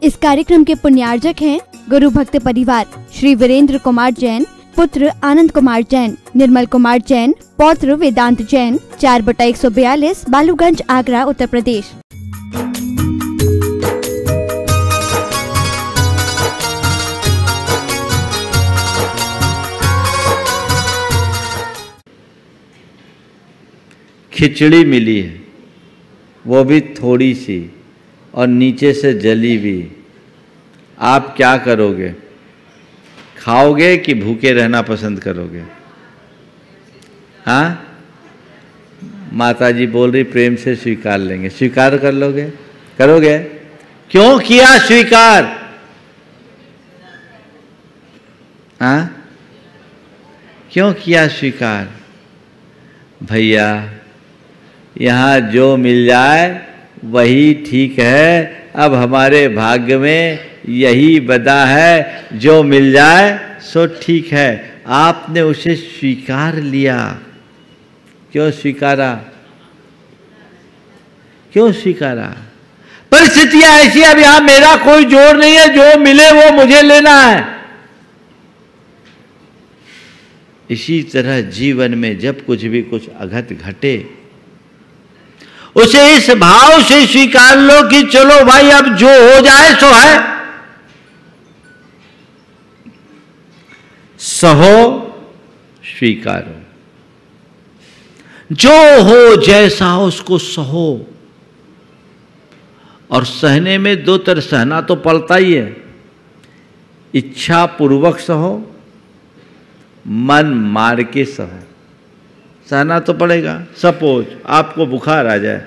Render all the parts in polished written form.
इस कार्यक्रम के पुण्यार्जक हैं गुरु भक्त परिवार श्री वीरेंद्र कुमार जैन, पुत्र आनंद कुमार जैन, निर्मल कुमार जैन, पौत्र वेदांत जैन, 4/142 बालूगंज, आगरा, उत्तर प्रदेश। खिचड़ी मिली है, वो भी थोड़ी सी और नीचे से जली भी। आप क्या करोगे? खाओगे कि भूखे रहना पसंद करोगे? हाँ, माता जी बोल रही प्रेम से स्वीकार लेंगे। स्वीकार कर लोगे? करोगे? क्यों किया स्वीकार? हाँ, क्यों किया स्वीकार? भैया, यहाँ जो मिल जाए वही ठीक है। अब हमारे भाग्य में यही बदा है, जो मिल जाए सो ठीक है। आपने उसे स्वीकार लिया। क्यों स्वीकारा? क्यों स्वीकारा? परिस्थितियां ऐसी, अब यहां मेरा कोई जोर नहीं है, जो मिले वो मुझे लेना है। इसी तरह जीवन में जब कुछ भी कुछ अघट घटे, उसे इस भाव से स्वीकार लो कि चलो भाई, अब जो हो जाए सो है। सहो स्वीकारो, जो हो जैसा हो उसको सहो। और सहने में दो तरह, सहना तो पड़ता ही है। इच्छा पूर्वक सहो, मन मार के सहो। सहना तो पड़ेगा। सपोज आपको बुखार आ जाए,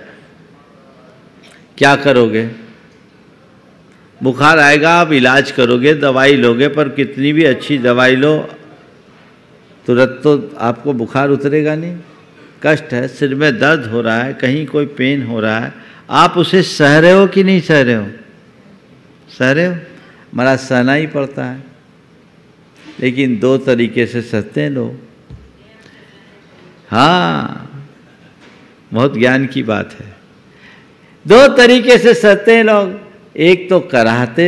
क्या करोगे? बुखार आएगा, आप इलाज करोगे, दवाई लोगे, पर कितनी भी अच्छी दवाई लो, तुरंत तो आपको बुखार उतरेगा नहीं। कष्ट है, सिर में दर्द हो रहा है, कहीं कोई पेन हो रहा है, आप उसे सह रहे हो कि नहीं सह रहे हो? सह रहे हो। हमारा सहना ही पड़ता है। लेकिन दो तरीके से सहते हैं लोग। हाँ, बहुत ज्ञान की बात है। दो तरीके से सहते हैं लोग। एक तो कराहते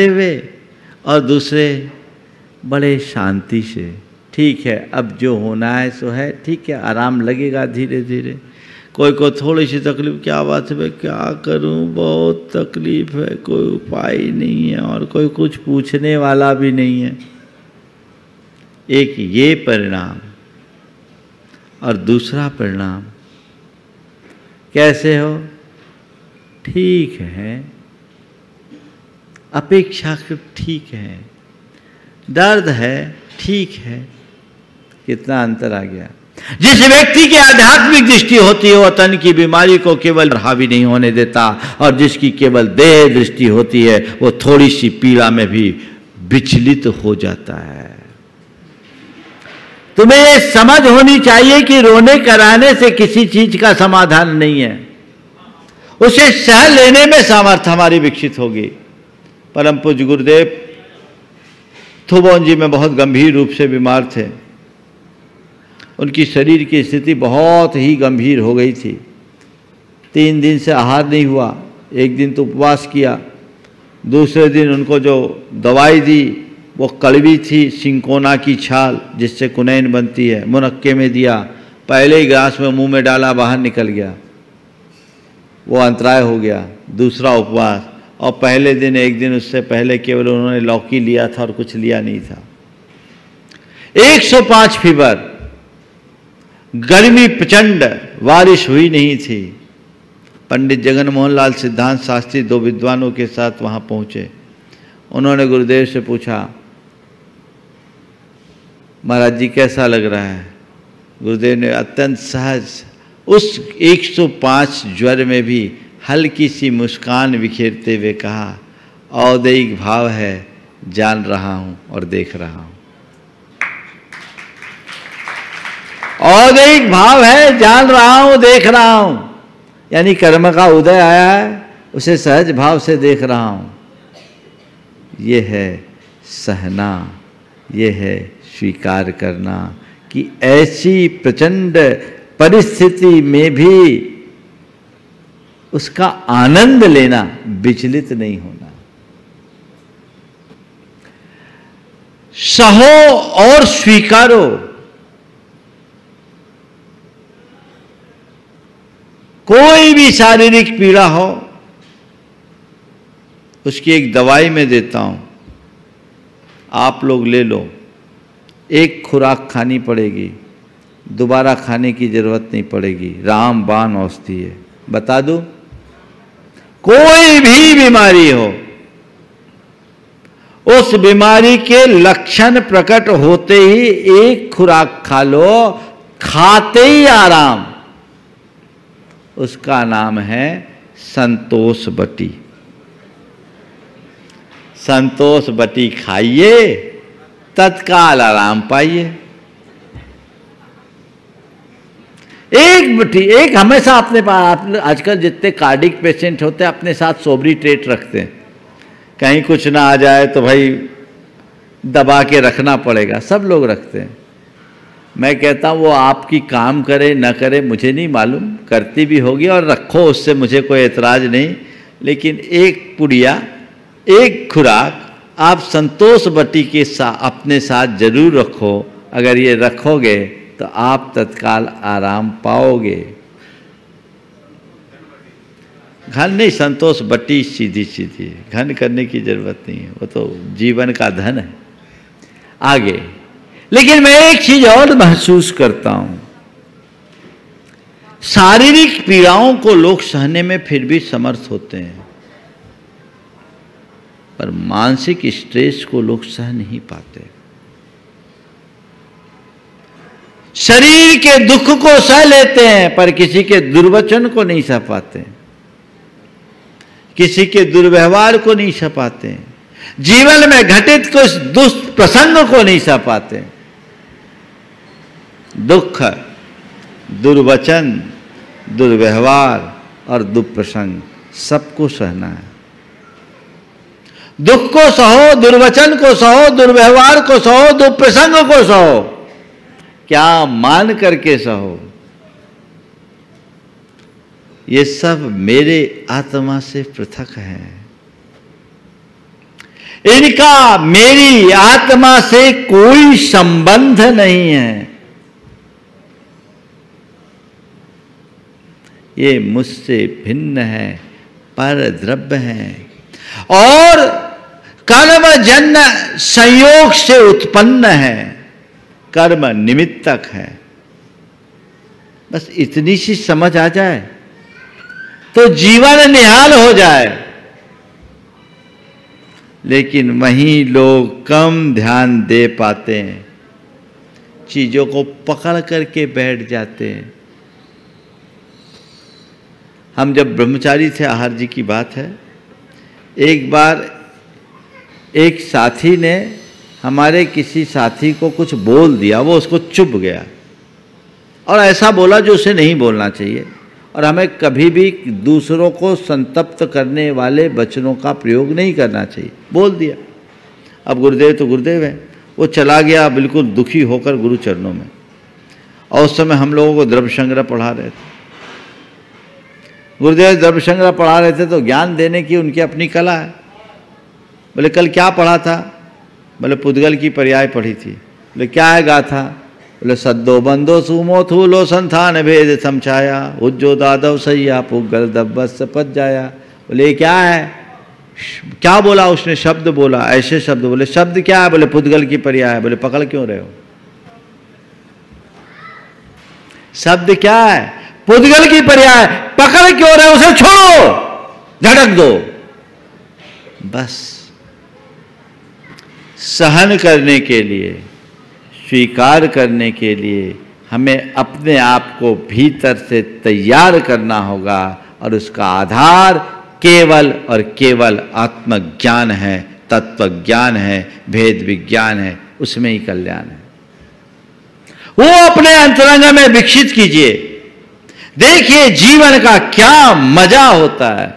हुए, और दूसरे बड़े शांति से। ठीक है, अब जो होना है सो है, ठीक है, आराम लगेगा धीरे धीरे। कोई को थोड़ी सी तकलीफ, क्या बात है भाई, क्या करूं, बहुत तकलीफ है, कोई उपाय नहीं है, और कोई कुछ पूछने वाला भी नहीं है। एक ये परिणाम, और दूसरा परिणाम कैसे हो? ठीक है, अपेक्षाकृत ठीक है, दर्द है, ठीक है। कितना अंतर आ गया। जिस व्यक्ति की आध्यात्मिक दृष्टि होती है, वह तन की बीमारी को केवल हावी नहीं होने देता, और जिसकी केवल देह दृष्टि होती है, वो थोड़ी सी पीड़ा में भी विचलित हो जाता है। तुम्हें ये समझ होनी चाहिए कि रोने कराने से किसी चीज का समाधान नहीं है। उसे सह लेने में सामर्थ्य हमारी विकसित होगी। परम पूज्य गुरुदेव थुबोन जी में बहुत गंभीर रूप से बीमार थे। उनकी शरीर की स्थिति बहुत ही गंभीर हो गई थी। 3 दिन से आहार नहीं हुआ, एक दिन तो उपवास किया, दूसरे दिन उनको जो दवाई दी वो कड़वी थी, सिंकोना की छाल जिससे कुनैन बनती है, मुनक्के में दिया, पहले ही ग्लास में मुंह में डाला, बाहर निकल गया, वो अंतराय हो गया। दूसरा उपवास, और पहले दिन, एक दिन उससे पहले केवल उन्होंने लौकी लिया था और कुछ लिया नहीं था। 105 फीवर, गर्मी प्रचंड, बारिश हुई नहीं थी। पंडित जगन मोहन लाल सिद्धांत शास्त्री 2 विद्वानों के साथ वहाँ पहुँचे। उन्होंने गुरुदेव से पूछा, महाराज जी कैसा लग रहा है? गुरुदेव ने अत्यंत सहज, उस 105 ज्वर में भी हल्की सी मुस्कान बिखेरते हुए कहा, औदैहिक भाव है, जान रहा हूँ और देख रहा हूँ। औदैहिक भाव है, जान रहा हूँ, देख रहा हूँ। यानी कर्म का उदय आया है, उसे सहज भाव से देख रहा हूँ। ये है सहना, ये है स्वीकार करना कि ऐसी प्रचंड परिस्थिति में भी उसका आनंद लेना, विचलित नहीं होना। सहो और स्वीकारो। कोई भी शारीरिक पीड़ा हो, उसकी एक दवाई मैं देता हूं, आप लोग ले लो। एक खुराक खानी पड़ेगी, दोबारा खाने की जरूरत नहीं पड़ेगी। रामबाण औषधि है, बता दूं। कोई भी बीमारी हो, उस बीमारी के लक्षण प्रकट होते ही एक खुराक खा लो, खाते ही आराम। उसका नाम है संतोष बटी। संतोष बटी खाइए, तत्काल आराम पाइए। एक बटी, एक हमेशा अपने पास, आजकल जितने कार्डिक पेशेंट होते हैं अपने साथ सोब्रिटेट रखते हैं, कहीं कुछ ना आ जाए तो भाई दबा के रखना पड़ेगा, सब लोग रखते हैं। मैं कहता हूँ वो आपकी काम करे न करे मुझे नहीं मालूम, करती भी होगी और रखो, उससे मुझे कोई एतराज नहीं, लेकिन एक पुड़िया, एक खुराक आप संतोष बटी के साथ अपने साथ जरूर रखो। अगर ये रखोगे तो आप तत्काल आराम पाओगे। घन नहीं, संतोष बटी सीधी सीधी है, घन करने की जरूरत नहीं है, वो तो जीवन का धन है। आगे, लेकिन मैं एक चीज और महसूस करता हूं, शारीरिक पीड़ाओं को लोग सहने में फिर भी समर्थ होते हैं, पर मानसिक स्ट्रेस को लोग सह नहीं पाते। शरीर के दुख को सह लेते हैं, पर किसी के दुर्वचन को नहीं सह पाते, किसी के दुर्व्यवहार को नहीं सह पाते, जीवन में घटित कुछ दुष्प्रसंग को नहीं सह पाते। दुख, दुर्वचन, दुर्व्यवहार और दुष्प्रसंग सबको सहना है। दुख को सहो, दुर्वचन को सहो, दुर्व्यवहार को सहो, दुष्प्रसंग को सहो। क्या मान करके सहो? ये सब मेरे आत्मा से पृथक है, इनका मेरी आत्मा से कोई संबंध नहीं है। ये मुझसे भिन्न है, पर द्रव्य है और कर्मजन्य संयोग से उत्पन्न है, कर्म निमित्तक है। बस इतनी सी समझ आ जाए तो जीवन निहाल हो जाए। लेकिन वहीं लोग कम ध्यान दे पाते हैं, चीजों को पकड़ करके बैठ जाते हैं। हम जब ब्रह्मचारी थे, आहार जी की बात है, एक बार एक साथी ने हमारे किसी साथी को कुछ बोल दिया, वो उसको चुभ गया और ऐसा बोला जो उसे नहीं बोलना चाहिए। और हमें कभी भी दूसरों को संतप्त करने वाले वचनों का प्रयोग नहीं करना चाहिए, बोल दिया। अब गुरुदेव तो गुरुदेव है, वो चला गया बिल्कुल दुखी होकर गुरु चरणों में। और उस समय हम लोगों को द्रव्य संग्रह पढ़ा रहे थे, गुरुदेव द्रव्य संग्रह पढ़ा रहे थे, तो ज्ञान देने की उनकी अपनी कला है। बोले कल क्या पढ़ा था? बोले पुद्गल की पर्याय पढ़ी थी। बोले क्या है गाथा? बोले सद्दो बंदो सुमो थूलो संथान भेद समझाया, उज्जो दादव सैया पुगल दब्बस पच जाया। बोले क्या है? क्या बोला उसने? शब्द बोला, ऐसे शब्द बोले। शब्द क्या है? बोले पुद्गल की पर्याय है। बोले पकड़ क्यों रहे हो? शब्द क्या है? पुद्गल की पर्याय, पकड़ क्यों रहे हो? उसे छोड़ो, झटक दो। बस सहन करने के लिए, स्वीकार करने के लिए हमें अपने आप को भीतर से तैयार करना होगा, और उसका आधार केवल और केवल आत्मज्ञान है, तत्व ज्ञान है, भेद विज्ञान है, उसमें ही कल्याण है। वो अपने अंतरंग में विकसित कीजिए, देखिए जीवन का क्या मजा होता है।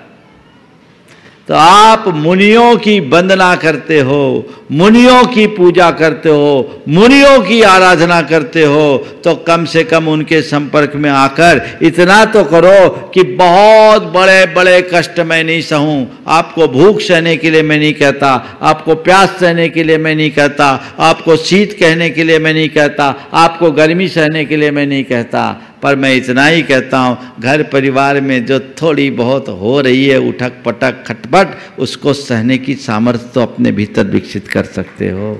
तो आप मुनियों की वंदना करते हो, मुनियों की पूजा करते हो, मुनियों की आराधना करते हो, तो कम से कम उनके संपर्क में आकर इतना तो करो कि बहुत बड़े बड़े कष्ट मैं नहीं सहूं। आपको भूख सहने के लिए मैं नहीं कहता, आपको प्यास सहने के लिए मैं नहीं कहता, आपको शीत कहने के लिए मैं नहीं कहता, आपको गर्मी सहने के लिए मैं नहीं कहता, पर मैं इतना ही कहता हूँ, घर परिवार में जो थोड़ी बहुत हो रही है उठक पटक खटपट, उसको सहने की सामर्थ्य तो अपने भीतर विकसित कर सकते हो।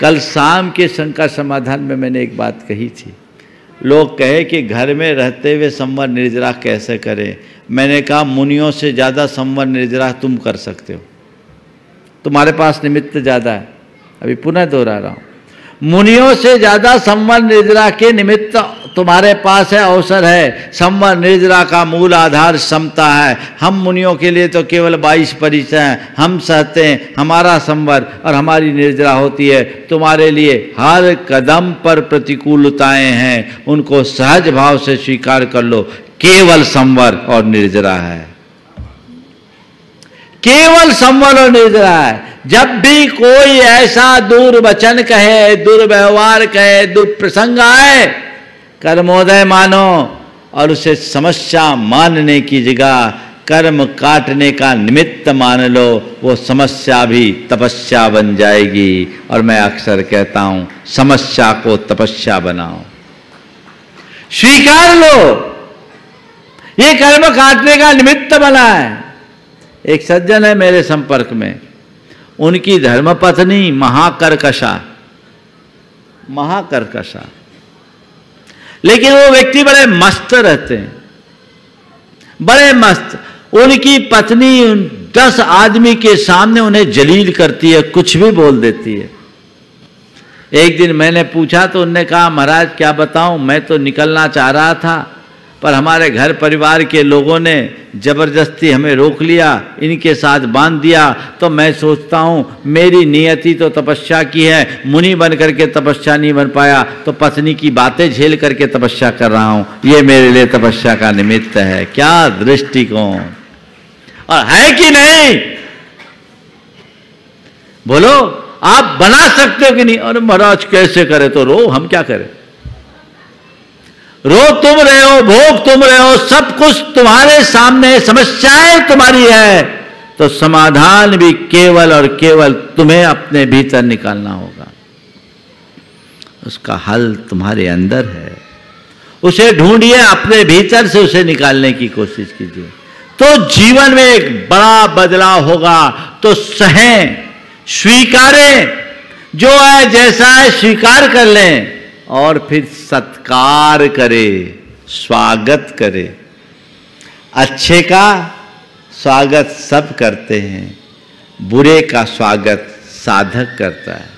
कल शाम के शंका समाधान में मैंने एक बात कही थी, लोग कहे कि घर में रहते हुए संवर निर्जरा कैसे करें। मैंने कहा मुनियों से ज़्यादा संवर निर्जरा तुम कर सकते हो, तुम्हारे पास निमित्त ज़्यादा है। अभी पुनः दोहरा रहा हूँ, मुनियों से ज्यादा संवर निर्जरा के निमित्त तुम्हारे पास है, अवसर है। संवर निर्जरा का मूल आधार समता है। हम मुनियों के लिए तो केवल 22 परिचय हैं, हम सहते हैं, हमारा संवर और हमारी निर्जरा होती है। तुम्हारे लिए हर कदम पर प्रतिकूलताएं हैं, उनको सहज भाव से स्वीकार कर लो। केवल संवर और निर्जरा है, केवल संवर और निर्जरा है। जब भी कोई ऐसा दुर्वचन कहे, दुर्व्यवहार कहे, दुष्प्रसंग आए, कर्मोदय मानो और उसे समस्या मानने की जगह कर्म काटने का निमित्त मान लो। वो समस्या भी तपस्या बन जाएगी। और मैं अक्सर कहता हूं, समस्या को तपस्या बनाओ, स्वीकार लो, ये कर्म काटने का निमित्त बना है। एक सज्जन है मेरे संपर्क में, उनकी धर्मपत्नी महाकर्कशा, लेकिन वो व्यक्ति बड़े मस्त रहते हैं, बड़े मस्त। उनकी पत्नी 10 आदमी के सामने उन्हें जलील करती है, कुछ भी बोल देती है। एक दिन मैंने पूछा तो उन्होंने कहा, महाराज क्या बताऊं, मैं तो निकलना चाह रहा था, पर हमारे घर परिवार के लोगों ने जबरदस्ती हमें रोक लिया, इनके साथ बांध दिया। तो मैं सोचता हूँ मेरी नियति तो तपस्या की है, मुनि बन करके तपस्या नहीं बन पाया, तो पत्नी की बातें झेल करके तपस्या कर रहा हूँ, ये मेरे लिए तपस्या का निमित्त है। क्या दृष्टिकोण! और है कि नहीं? बोलो, आप बना सकते हो कि नहीं? और महाराज कैसे करे? तो रो, हम क्या करें? रो तुम रहे हो, भोग तुम रहे हो, सब कुछ तुम्हारे सामने, समस्याएं तुम्हारी है, तो समाधान भी केवल और केवल तुम्हें अपने भीतर निकालना होगा। उसका हल तुम्हारे अंदर है, उसे ढूंढिए, अपने भीतर से उसे निकालने की कोशिश कीजिए, तो जीवन में एक बड़ा बदलाव होगा। तो सहें, स्वीकारें, जो है जैसा है स्वीकार कर लें, और फिर सत्कार करे, स्वागत करे। अच्छे का स्वागत सब करते हैं, बुरे का स्वागत साधक करता है,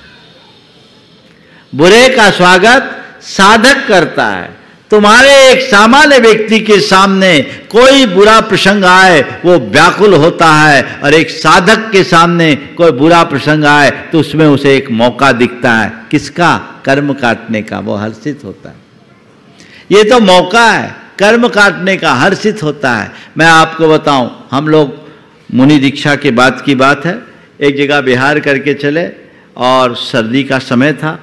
बुरे का स्वागत साधक करता है। तुम्हारे एक सामान्य व्यक्ति के सामने कोई बुरा प्रसंग आए, वो व्याकुल होता है, और एक साधक के सामने कोई बुरा प्रसंग आए तो उसमें उसे एक मौका दिखता है। किसका? कर्म काटने का। वो हर्षित होता है। ये तो मौका है कर्म काटने का, हर्षित होता है। मैं आपको बताऊं, हम लोग मुनि दीक्षा के बाद की बात है, एक जगह विहार करके चले और सर्दी का समय था।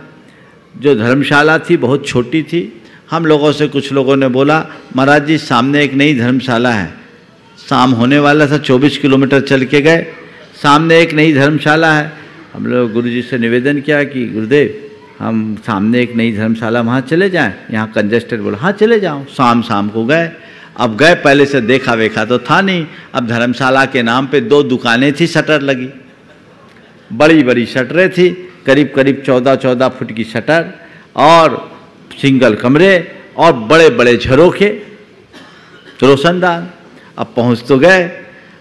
जो धर्मशाला थी बहुत छोटी थी। हम लोगों से कुछ लोगों ने बोला, महाराज जी सामने एक नई धर्मशाला है। शाम होने वाला था, 24 किलोमीटर चल के गए, सामने एक नई धर्मशाला है। हम लोग गुरुजी से निवेदन किया कि गुरुदेव हम सामने एक नई धर्मशाला वहाँ चले जाएं, यहाँ कंजेस्टेड। बोला हाँ चले जाओ। शाम को गए। अब गए, पहले से देखा वेखा तो था नहीं। अब धर्मशाला के नाम पे 2 दुकानें थी, शटर लगी, बड़ी बड़ी शटरें थी, करीब करीब 14-14 फुट की शटर, और सिंगल कमरे, और बड़े बड़े झरोखे, रोशनदान। अब पहुँच तो गए।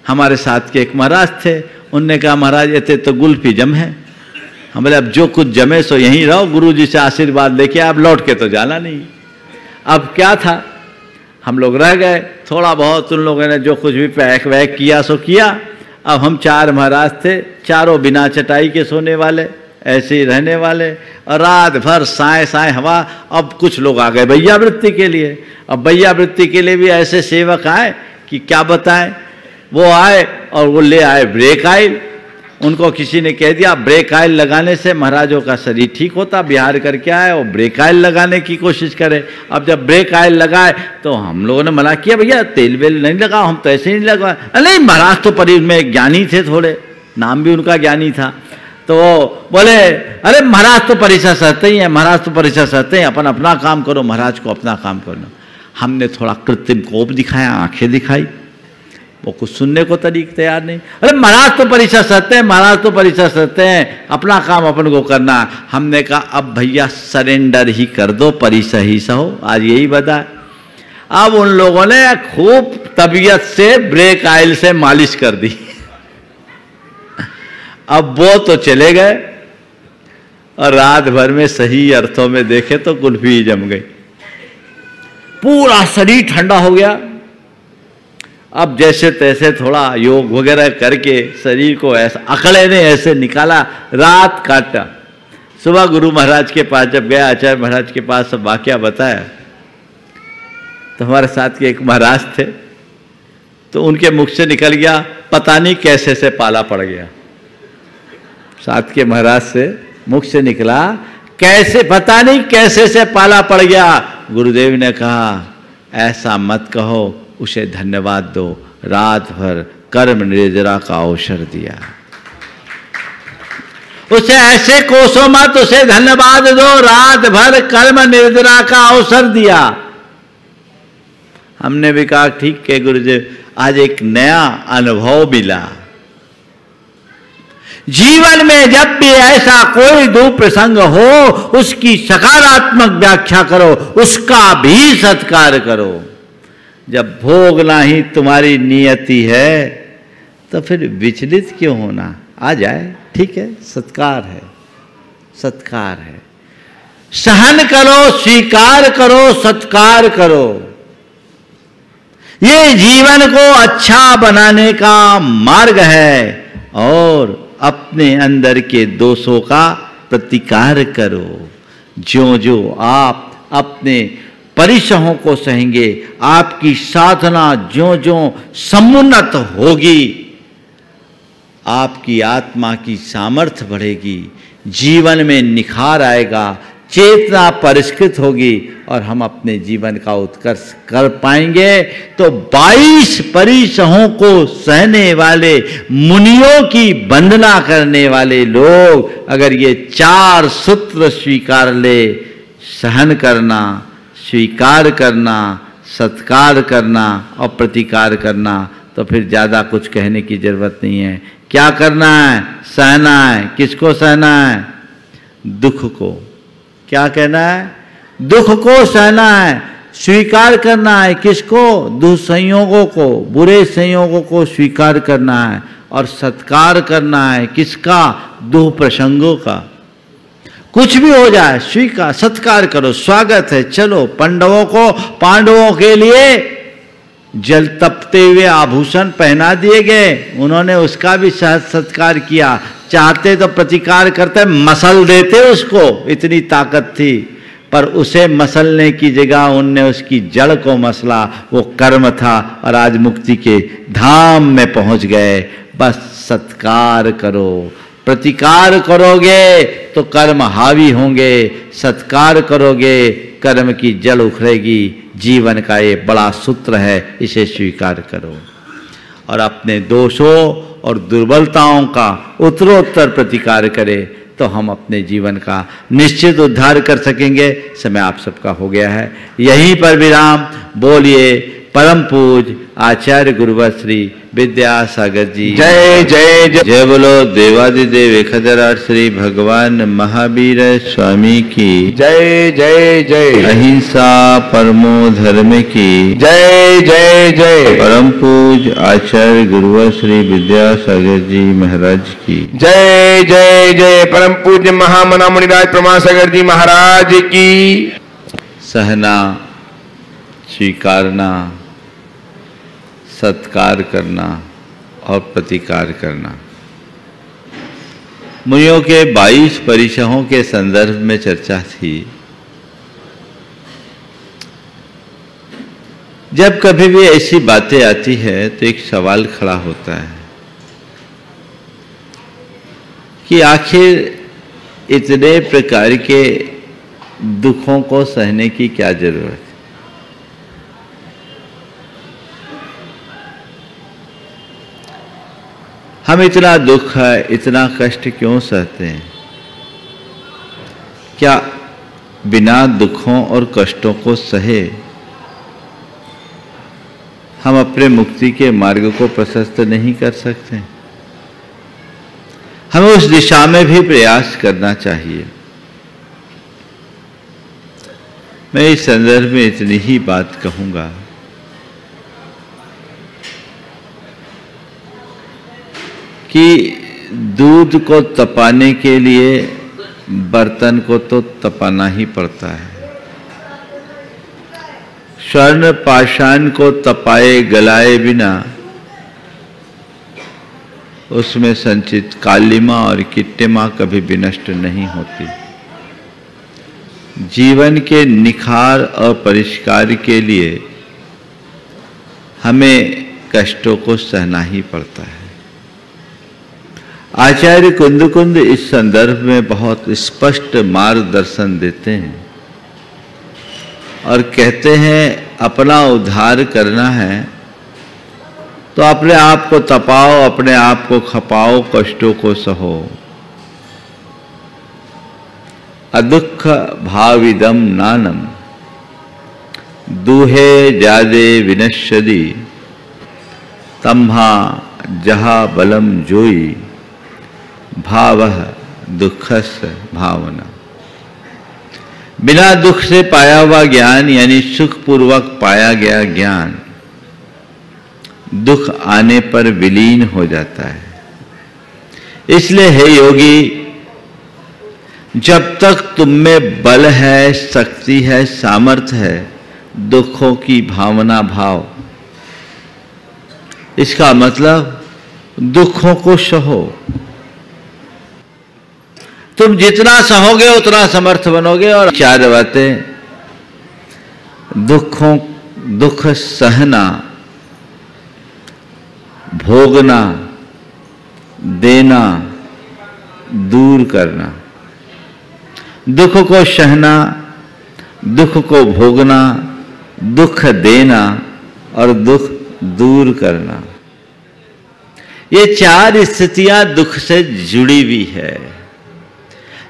हमारे साथ के एक महाराज थे, उनने कहा महाराज ये तो गुल्फी जम है। हम बोले अब जो कुछ जमे सो यहीं रहो, गुरुजी से आशीर्वाद लेके, आप लौट के तो जाना नहीं। अब क्या था, हम लोग रह गए। थोड़ा बहुत उन लोगों ने जो कुछ भी पैक वैक किया सो किया। अब हम 4 महाराज थे, चारों बिना चटाई के सोने वाले, ऐसे ही रहने वाले, और रात भर साए साए हवा। अब कुछ लोग आ गए भैया वृत्ति के लिए। अब भैया वृत्ति के लिए भी ऐसे सेवक आए कि क्या बताएं। वो आए और वो ले आए ब्रेक ऑयल। उनको किसी ने कह दिया ब्रेक ऑयल लगाने से महाराजों का शरीर ठीक होता, बिहार करके आए और ब्रेक ऑयल लगाने की कोशिश करे। अब जब ब्रेक ऑयल लगाए तो हम लोगों ने मना किया, भैया तेल वेल नहीं लगाओ, हम तो ऐसे ही नहीं लगवाए। नहीं, महाराज तो परिवार में ज्ञानी थे, थोड़े नाम भी उनका ज्ञानी था, तो बोले अरे महाराज तो परीक्षा सहते ही हैं, महाराज तो परीक्षा सहते हैं, अपन अपना काम करो, महाराज को अपना काम करना। हमने थोड़ा कृत्रिम कोप दिखाया, आंखें दिखाई, वो कुछ सुनने को तैयार नहीं। अरे महाराज तो परीक्षा सहते हैं, महाराज तो परीक्षा सहते हैं, अपना काम अपन को करना। हमने कहा अब भैया सरेंडर ही कर दो, परीक्षा ही सहो, आज यही बता। अब उन लोगों ने खूब तबीयत से ब्रेक ऑयल से मालिश कर दी। अब वो तो चले गए और रात भर में सही अर्थों में देखे तो कुल्फी जम गई, पूरा शरीर ठंडा हो गया। अब जैसे तैसे थोड़ा योग वगैरह करके शरीर को ऐसा अकड़े ने ऐसे निकाला, रात काटा। सुबह गुरु महाराज के पास जब गया, आचार्य महाराज के पास सब वाकया बताया, तो हमारे साथ के एक महाराज थे, तो उनके मुख से निकल गया पता नहीं कैसे से पाला पड़ गया। साथ के महाराज से मुख से निकला कैसे, पता नहीं कैसे से पाला पड़ गया। गुरुदेव ने कहा ऐसा मत कहो, उसे धन्यवाद दो, रात भर कर्म निर्जरा का अवसर दिया। उसे ऐसे कोसो मत, उसे धन्यवाद दो, रात भर कर्म निर्जरा का अवसर दिया। हमने भी कहा ठीक है गुरुदेव, आज एक नया अनुभव मिला। जीवन में जब भी ऐसा कोई दुप्रसंग हो, उसकी सकारात्मक व्याख्या करो, उसका भी सत्कार करो। जब भोगना ही तुम्हारी नियति है तो फिर विचलित क्यों होना। आ जाए ठीक है, सत्कार है, सत्कार है। सहन करो, स्वीकार करो, सत्कार करो। ये जीवन को अच्छा बनाने का मार्ग है। और अपने अंदर के दोषों का प्रतिकार करो। जो जो आप अपने परिश्रमों को सहेंगे, आपकी साधना ज्यों ज्यों समुन्नत होगी, आपकी आत्मा की सामर्थ्य बढ़ेगी, जीवन में निखार आएगा, चेतना परिष्कृत होगी और हम अपने जीवन का उत्कर्ष कर पाएंगे। तो 22 परिश्रमों को सहने वाले, मुनियों की वंदना करने वाले लोग अगर ये 4 सूत्र स्वीकार ले, सहन करना, स्वीकार करना, सत्कार करना और प्रतिकार करना, तो फिर ज़्यादा कुछ कहने की जरूरत नहीं है। क्या करना है? सहना है। किसको सहना है? दुख को। क्या कहना है? दुख को सहना है। स्वीकार करना है किसको? दुसंयोगों को, बुरे संयोगों को स्वीकार करना है। और सत्कार करना है किसका? दुःप्रसंगों का। कुछ भी हो जाए स्वीकार, सत्कार करो, स्वागत है, चलो। पांडवों के लिए जल तपते हुए आभूषण पहना दिए गए, उन्होंने उसका भी सत्कार किया। चाहते तो प्रतिकार करते, मसल देते उसको, इतनी ताकत थी, पर उसे मसलने की जगह उनने उसकी जड़ को मसला। वो कर्म था और आज मुक्ति के धाम में पहुंच गए। बस सत्कार करो। प्रतिकार करोगे तो कर्म हावी होंगे, सत्कार करोगे कर्म की जड़ उखड़ेगी। जीवन का ये बड़ा सूत्र है, इसे स्वीकार करो और अपने दोषों और दुर्बलताओं का उत्तरोत्तर प्रतिकार करें, तो हम अपने जीवन का निश्चित उद्धार कर सकेंगे। समय आप सबका हो गया है, यहीं पर विराम। बोलिए परम पूज आचार्य गुरुवर श्री विद्यासागर जी जय जय जय। जय बोलो देवादिदेव एकधराट श्री भगवान महावीर स्वामी की जय जय जय। अहिंसा परमो धर्म की जय जय जय। परम पूज आचार्य गुरुवर श्री विद्यासागर जी महाराज की जय जय जय। परम पूज्य महामना मुनिराज प्रमासागर जी महाराज की। सहना, स्वीकारना, सत्कार करना और प्रतिकार करना। मुनियों के 22 परिश्रमों के संदर्भ में चर्चा थी। जब कभी भी ऐसी बातें आती है तो एक सवाल खड़ा होता है कि आखिर इतने प्रकार के दुखों को सहने की क्या जरूरत है। हम इतना दुख है, इतना कष्ट क्यों सहते हैं? क्या बिना दुखों और कष्टों को सहे हम अपने मुक्ति के मार्ग को प्रशस्त नहीं कर सकते? हमें उस दिशा में भी प्रयास करना चाहिए। मैं इस संदर्भ में इतनी ही बात कहूंगा कि दूध को तपाने के लिए बर्तन को तो तपाना ही पड़ता है। स्वर्ण पाषाण को तपाए गलाए बिना उसमें संचित कालिमा और किट्टिमा कभी भी नष्ट नहीं होती। जीवन के निखार और परिष्कार के लिए हमें कष्टों को सहना ही पड़ता है। आचार्य कुंद इस संदर्भ में बहुत स्पष्ट मार्गदर्शन देते हैं और कहते हैं अपना उद्धार करना है तो अपने आप को तपाओ, अपने आप को खपाओ, कष्टों को सहो। अदुख भाविदम नानम दुहे जादे विनश्यदि तम्हा जहा बलम जोई भावः दुखस भावना। बिना दुख से पाया हुआ ज्ञान यानी सुखपूर्वक पाया गया ज्ञान दुख आने पर विलीन हो जाता है। इसलिए हे योगी, जब तक तुम में बल है, शक्ति है, सामर्थ्य है, दुखों की भावना भाव, इसका मतलब दुखों को सहो। तुम जितना सहोगे उतना समर्थ बनोगे। और चार बातें, दुख सहना, भोगना, देना, दूर करना। दुख को सहना, दुख को भोगना, दुख देना और दुख दूर करना, ये चार स्थितियां दुख से जुड़ी हुई है।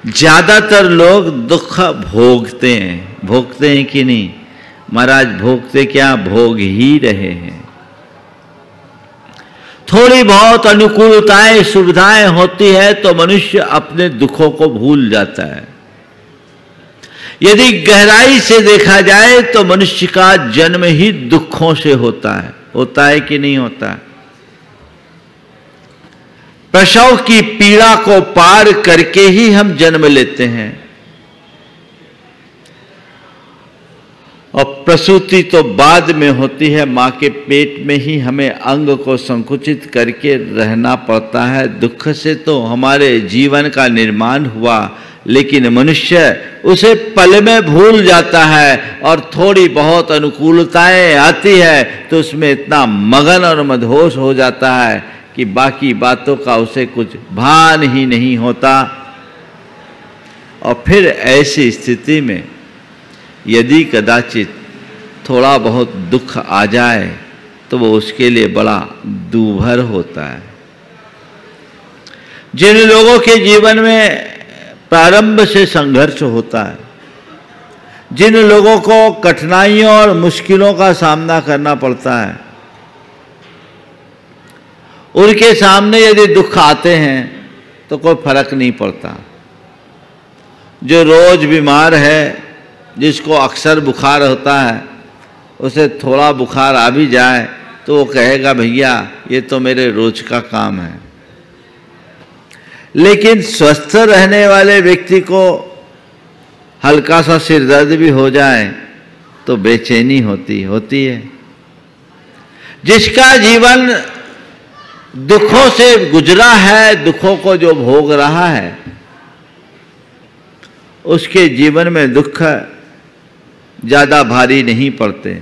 ज्यादातर लोग दुख भोगते हैं कि नहीं? महाराज भोगते क्या, भोग ही रहे हैं। थोड़ी बहुत अनुकूलताएं, सुविधाएं होती है तो मनुष्य अपने दुखों को भूल जाता है। यदि गहराई से देखा जाए तो मनुष्य का जन्म ही दुखों से होता है कि नहीं होता है? प्रसव की पीड़ा को पार करके ही हम जन्म लेते हैं और प्रसूति तो बाद में होती है। मां के पेट में ही हमें अंग को संकुचित करके रहना पड़ता है। दुख से तो हमारे जीवन का निर्माण हुआ, लेकिन मनुष्य उसे पल में भूल जाता है और थोड़ी बहुत अनुकूलताएं आती है तो उसमें इतना मगन और मदहोश हो जाता है कि बाकी बातों का उसे कुछ भान ही नहीं होता। और फिर ऐसी स्थिति में यदि कदाचित थोड़ा बहुत दुख आ जाए तो वो उसके लिए बड़ा दूभर होता है। जिन लोगों के जीवन में प्रारंभ से संघर्ष होता है, जिन लोगों को कठिनाइयों और मुश्किलों का सामना करना पड़ता है, उनके सामने यदि दुख आते हैं तो कोई फर्क नहीं पड़ता। जो रोज बीमार है, जिसको अक्सर बुखार होता है, उसे थोड़ा बुखार आ भी जाए तो वो कहेगा भैया ये तो मेरे रोज का काम है। लेकिन स्वस्थ रहने वाले व्यक्ति को हल्का सा सिर दर्द भी हो जाए तो बेचैनी होती है। जिसका जीवन दुखों से गुजरा है, दुखों को जो भोग रहा है, उसके जीवन में दुख ज्यादा भारी नहीं पड़ते।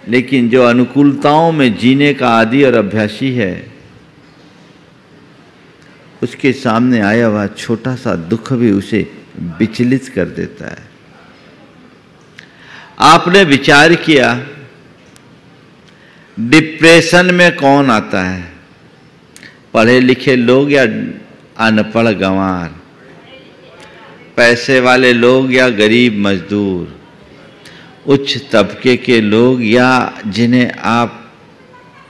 लेकिन जो अनुकूलताओं में जीने का आदी और अभ्यासी है, उसके सामने आया हुआ छोटा सा दुख भी उसे विचलित कर देता है। आपने विचार किया, डिप्रेशन में कौन आता है? पढ़े लिखे लोग या अनपढ़ गंवार, पैसे वाले लोग या गरीब मजदूर, उच्च तबके के लोग या जिन्हें आप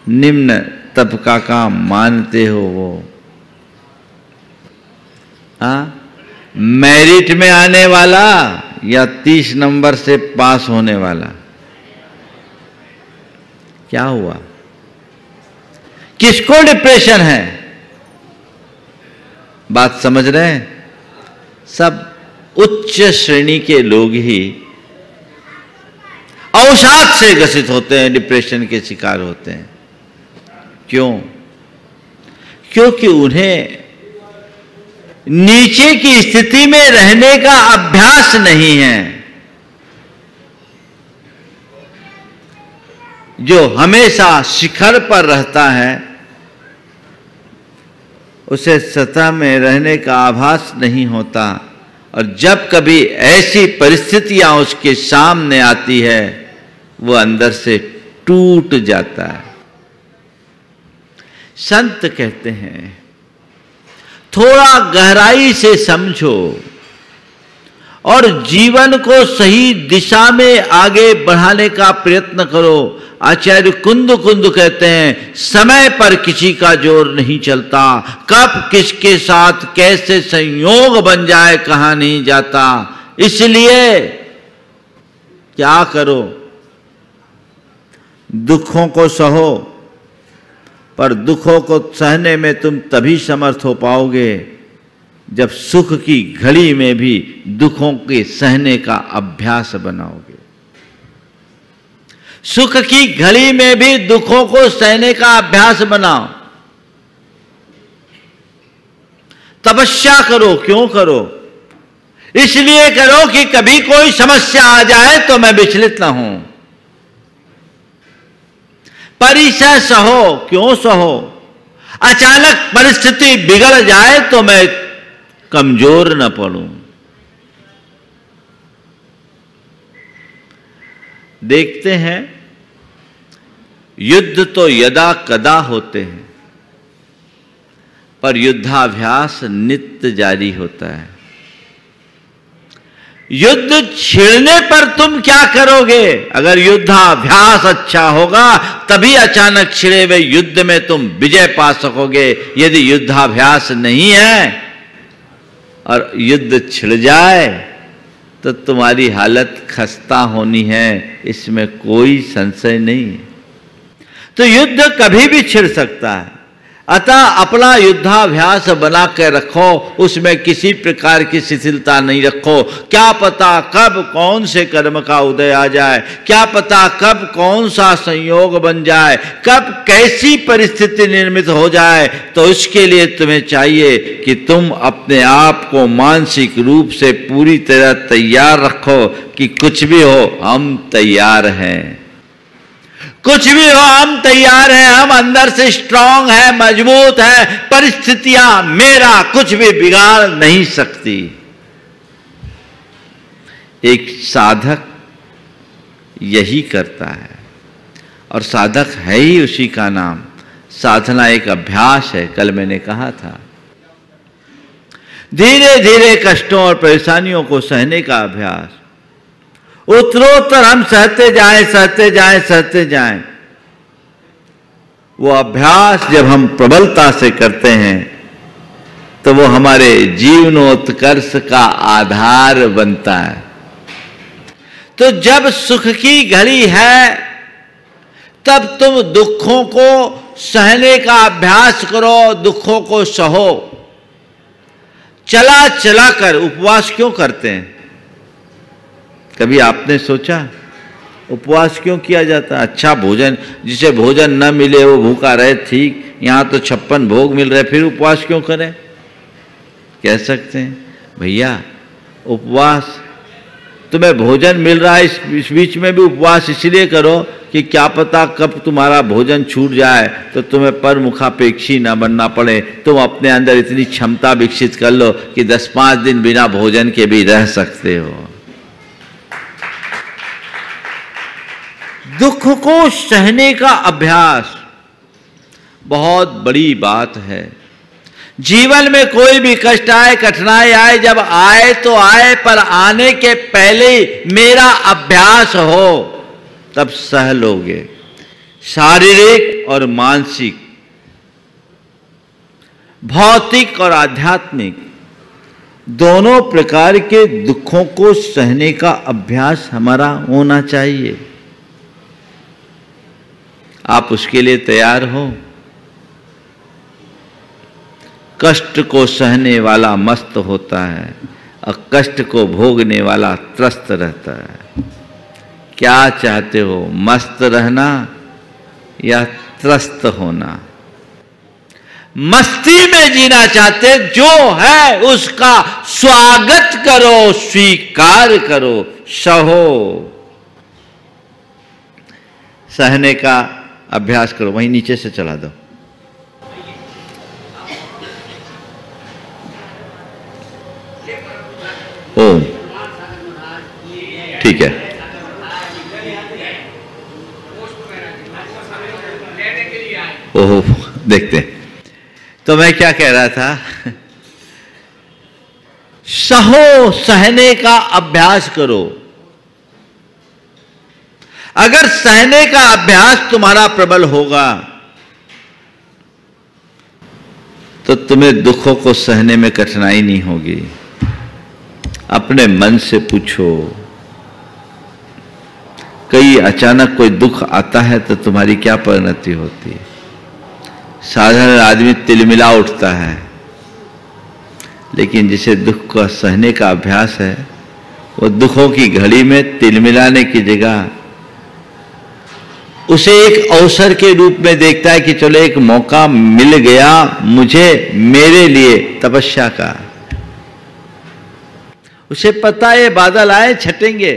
निम्न तबका का मानते हो वो? मेरिट में आने वाला या 30 नंबर से पास होने वाला? क्या हुआ? किसको डिप्रेशन है? बात समझ रहे हैं? सब उच्च श्रेणी के लोग ही अवसाद से ग्रसित होते हैं, डिप्रेशन के शिकार होते हैं। क्यों? क्योंकि उन्हें नीचे की स्थिति में रहने का अभ्यास नहीं है। जो हमेशा शिखर पर रहता है उसे सतह में रहने का आभास नहीं होता, और जब कभी ऐसी परिस्थितियां उसके सामने आती है वो अंदर से टूट जाता है। संत कहते हैं थोड़ा गहराई से समझो और जीवन को सही दिशा में आगे बढ़ाने का प्रयत्न करो। आचार्य कुंद कहते हैं समय पर किसी का जोर नहीं चलता, कब किसके साथ कैसे संयोग बन जाए कहा नहीं जाता। इसलिए क्या करो? दुखों को सहो, पर दुखों को सहने में तुम तभी समर्थ हो पाओगे जब सुख की घड़ी में भी दुखों के सहने का अभ्यास बनाओगे। सुख की घड़ी में भी दुखों को सहने का अभ्यास बनाओ। तपस्या करो। क्यों करो? इसलिए करो कि कभी कोई समस्या आ जाए तो मैं विचलित ना हूं। परिसह सहो। क्यों सहो? अचानक परिस्थिति बिगड़ जाए तो मैं कमजोर न पड़ूं। देखते हैं युद्ध तो यदा कदा होते हैं, पर युद्धाभ्यास नित्य जारी होता है। युद्ध छिड़ने पर तुम क्या करोगे? अगर युद्धाभ्यास अच्छा होगा तभी अचानक छिड़े हुए युद्ध में तुम विजय पा सकोगे। यदि युद्धाभ्यास नहीं है और युद्ध छिड़ जाए तो तुम्हारी हालत खस्ता होनी है, इसमें कोई संशय नहीं है। तो युद्ध कभी भी छिड़ सकता है, अतः अपना युद्धाभ्यास बना के रखो, उसमें किसी प्रकार की शिथिलता नहीं रखो। क्या पता कब कौन से कर्म का उदय आ जाए, क्या पता कब कौन सा संयोग बन जाए, कब कैसी परिस्थिति निर्मित हो जाए। तो उसके लिए तुम्हें चाहिए कि तुम अपने आप को मानसिक रूप से पूरी तरह तैयार रखो कि कुछ भी हो हम तैयार हैं। कुछ भी हो हम तैयार हैं, हम अंदर से स्ट्रांग है, मजबूत है। परिस्थितियां मेरा कुछ भी बिगाड़ नहीं सकती। एक साधक यही करता है, और साधक है ही उसी का नाम। साधना एक अभ्यास है, कल मैंने कहा था। धीरे धीरे कष्टों और परेशानियों को सहने का अभ्यास। उत्तरोत्तर हम सहते जाएं। वो अभ्यास जब हम प्रबलता से करते हैं तो वो हमारे जीवनोत्कर्ष का आधार बनता है। तो जब सुख की घड़ी है तब तुम दुखों को सहने का अभ्यास करो, दुखों को सहो। चला कर उपवास क्यों करते हैं? कभी आपने सोचा उपवास क्यों किया जाता है? अच्छा भोजन, जिसे भोजन न मिले वो भूखा रहे, ठीक। यहाँ तो 56 भोग मिल रहे, फिर उपवास क्यों करें? कह सकते हैं भैया उपवास तुम्हें भोजन मिल रहा है, इस बीच में भी उपवास इसलिए करो कि क्या पता कब तुम्हारा भोजन छूट जाए तो तुम्हें परमुखापेक्षी न बनना पड़े। तुम अपने अंदर इतनी क्षमता विकसित कर लो कि 10-5 दिन बिना भोजन के भी रह सकते हो। दुख को सहने का अभ्यास बहुत बड़ी बात है। जीवन में कोई भी कष्ट आए, कठिनाई आए, जब आए तो आए, पर आने के पहले ही मेरा अभ्यास हो तब सह लोगे। शारीरिक और मानसिक, भौतिक और आध्यात्मिक दोनों प्रकार के दुखों को सहने का अभ्यास हमारा होना चाहिए। आप उसके लिए तैयार हो? कष्ट को सहने वाला मस्त होता है और कष्ट को भोगने वाला त्रस्त रहता है। क्या चाहते हो, मस्त रहना या त्रस्त होना? मस्ती में जीना चाहते, जो है उसका स्वागत करो, स्वीकार करो, सहो। सहने का अभ्यास करो। वहीं नीचे से चला दो। ओम, ठीक है। ओह, देखते हैं। तो मैं क्या कह रहा था? सहो, सहने का अभ्यास करो। अगर सहने का अभ्यास तुम्हारा प्रबल होगा तो तुम्हें दुखों को सहने में कठिनाई नहीं होगी। अपने मन से पूछो, कई अचानक कोई दुख आता है तो तुम्हारी क्या परिणति होती है? साधारण आदमी तिलमिला उठता है, लेकिन जिसे दुख का सहने का अभ्यास है वो दुखों की घड़ी में तिलमिलाने की जगह उसे एक अवसर के रूप में देखता है कि चलो एक मौका मिल गया मुझे, मेरे लिए तपस्या का। उसे पता है बादल आए छटेंगे।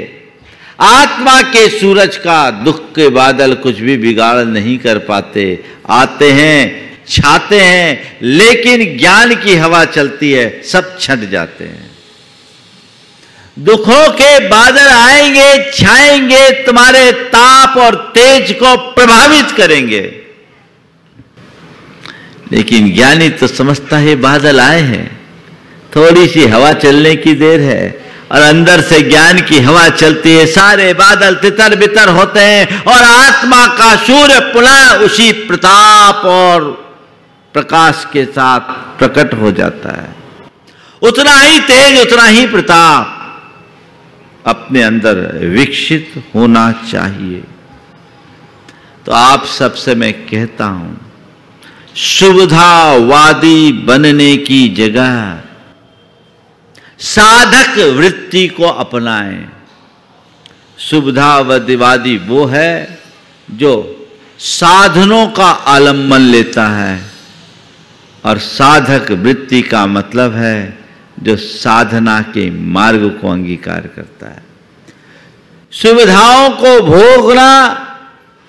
आत्मा के सूरज का दुख के बादल कुछ भी बिगाड़ नहीं कर पाते। आते हैं, छाते हैं, लेकिन ज्ञान की हवा चलती है, सब छट जाते हैं। दुखों के बादल आएंगे, छाएंगे, तुम्हारे ताप और तेज को प्रभावित करेंगे, लेकिन ज्ञानी तो समझता है बादल आए हैं, थोड़ी सी हवा चलने की देर है, और अंदर से ज्ञान की हवा चलती है, सारे बादल तितर बितर होते हैं और आत्मा का सूर्य पुनः उसी प्रताप और प्रकाश के साथ प्रकट हो जाता है। उतना ही तेज, उतना ही प्रताप अपने अंदर विकसित होना चाहिए। तो आप सबसे मैं कहता हूं, सुविधावादी बनने की जगह साधक वृत्ति को अपनाएं। सुविधावादी वो है जो साधनों का आलम्बन लेता है, और साधक वृत्ति का मतलब है जो साधना के मार्ग को अंगीकार करता है। सुविधाओं को भोगना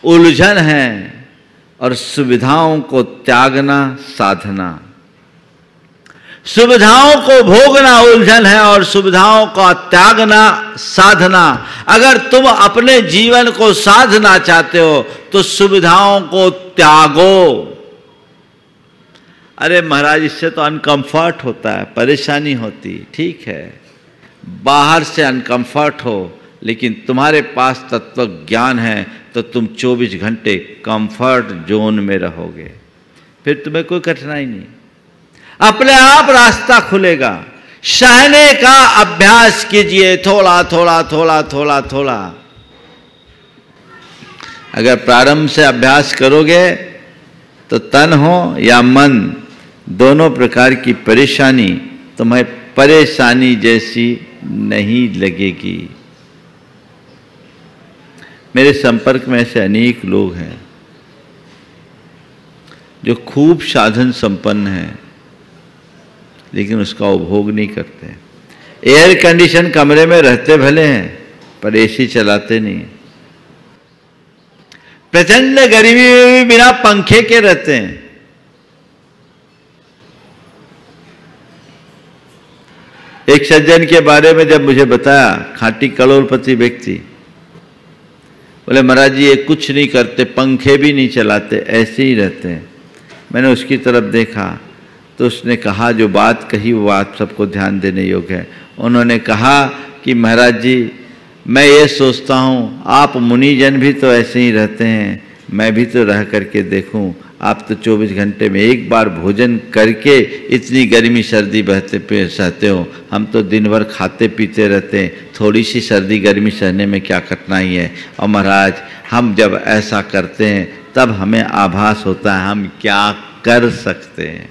उलझन है और सुविधाओं को त्यागना साधना। सुविधाओं को भोगना उलझन है और सुविधाओं का त्यागना साधना। अगर तुम अपने जीवन को साधना चाहते हो तो सुविधाओं को त्यागो। अरे महाराज, इससे तो अनकंफर्ट होता है, परेशानी होती, ठीक है, बाहर से अनकंफर्ट हो, लेकिन तुम्हारे पास तत्व ज्ञान है तो तुम 24 घंटे कंफर्ट जोन में रहोगे, फिर तुम्हें कोई कठिनाई नहीं, अपने आप रास्ता खुलेगा। सहने का अभ्यास कीजिए, थोड़ा थोड़ा थोड़ा थोड़ा थोड़ा। अगर प्रारंभ से अभ्यास करोगे तो तन हो या मन, दोनों प्रकार की परेशानी तुम्हें परेशानी जैसी नहीं लगेगी। मेरे संपर्क में ऐसे अनेक लोग हैं जो खूब साधन संपन्न हैं, लेकिन उसका उपभोग नहीं करते। एयर कंडीशन कमरे में रहते भले हैं, पर एसी चलाते नहीं। प्रचंड गर्मी में भी बिना पंखे के रहते हैं। एक सज्जन के बारे में जब मुझे बताया, खाटी करोड़पति व्यक्ति, बोले महाराज जी ये कुछ नहीं करते, पंखे भी नहीं चलाते, ऐसे ही रहते हैं। मैंने उसकी तरफ देखा तो उसने कहा, जो बात कही वो बात सबको ध्यान देने योग्य है। उन्होंने कहा कि महाराज जी मैं ये सोचता हूँ आप मुनिजन भी तो ऐसे ही रहते हैं, मैं भी तो रह करके देखूं। आप तो 24 घंटे में एक बार भोजन करके इतनी गर्मी सर्दी बहते पे सहते हो, हम तो दिन भर खाते पीते रहते हैं, थोड़ी सी सर्दी गर्मी सहने में क्या कठिनाई है। और महाराज हम जब ऐसा करते हैं तब हमें आभास होता है हम क्या कर सकते हैं।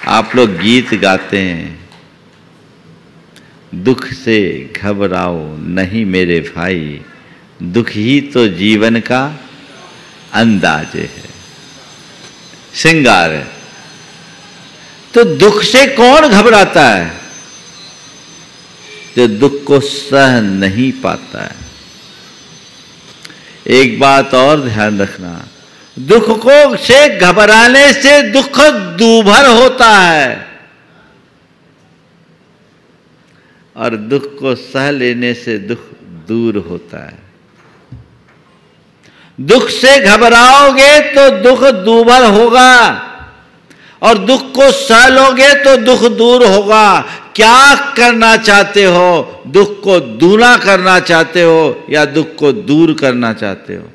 आप लोग गीत गाते हैं, दुख से घबराओ नहीं मेरे भाई, दुख ही तो जीवन का अंदाज है, श्रृंगार है। तो दुख से कौन घबराता है? जो दुख को सह नहीं पाता है। एक बात और ध्यान रखना, दुख को से घबराने से दुख दूभर होता है और दुख को सह लेने से दुख दूर होता है। दुख से घबराओगे तो दुख दूभर होगा और दुख को सह लोगे तो दुख दूर होगा। क्या करना चाहते हो? दुख को दूना करना चाहते हो या दुख को दूर करना चाहते हो?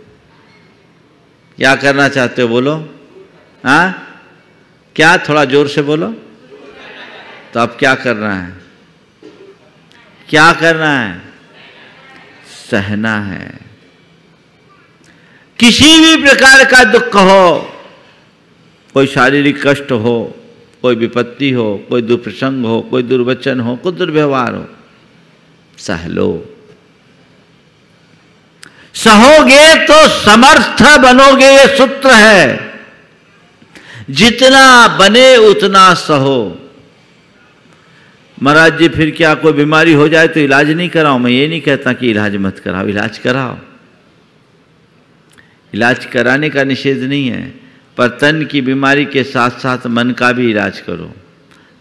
क्या करना चाहते हो बोलो? हाँ, क्या? थोड़ा जोर से बोलो। तो अब क्या करना है? क्या करना है? सहना है। किसी भी प्रकार का दुख हो, कोई शारीरिक कष्ट हो, कोई विपत्ति हो, कोई दुर्प्रसंग हो, कोई दुर्वचन हो, कोई दुर्व्यवहार हो, सह लो। सहोगे तो समर्थ बनोगे, ये सूत्र है। जितना बने उतना सहो। महाराज जी फिर क्या कोई बीमारी हो जाए तो इलाज नहीं कराओ? मैं ये नहीं कहता कि इलाज मत कराओ, इलाज कराओ। इलाज कराने का निषेध नहीं है, पर तन की बीमारी के साथ साथ मन का भी इलाज करो।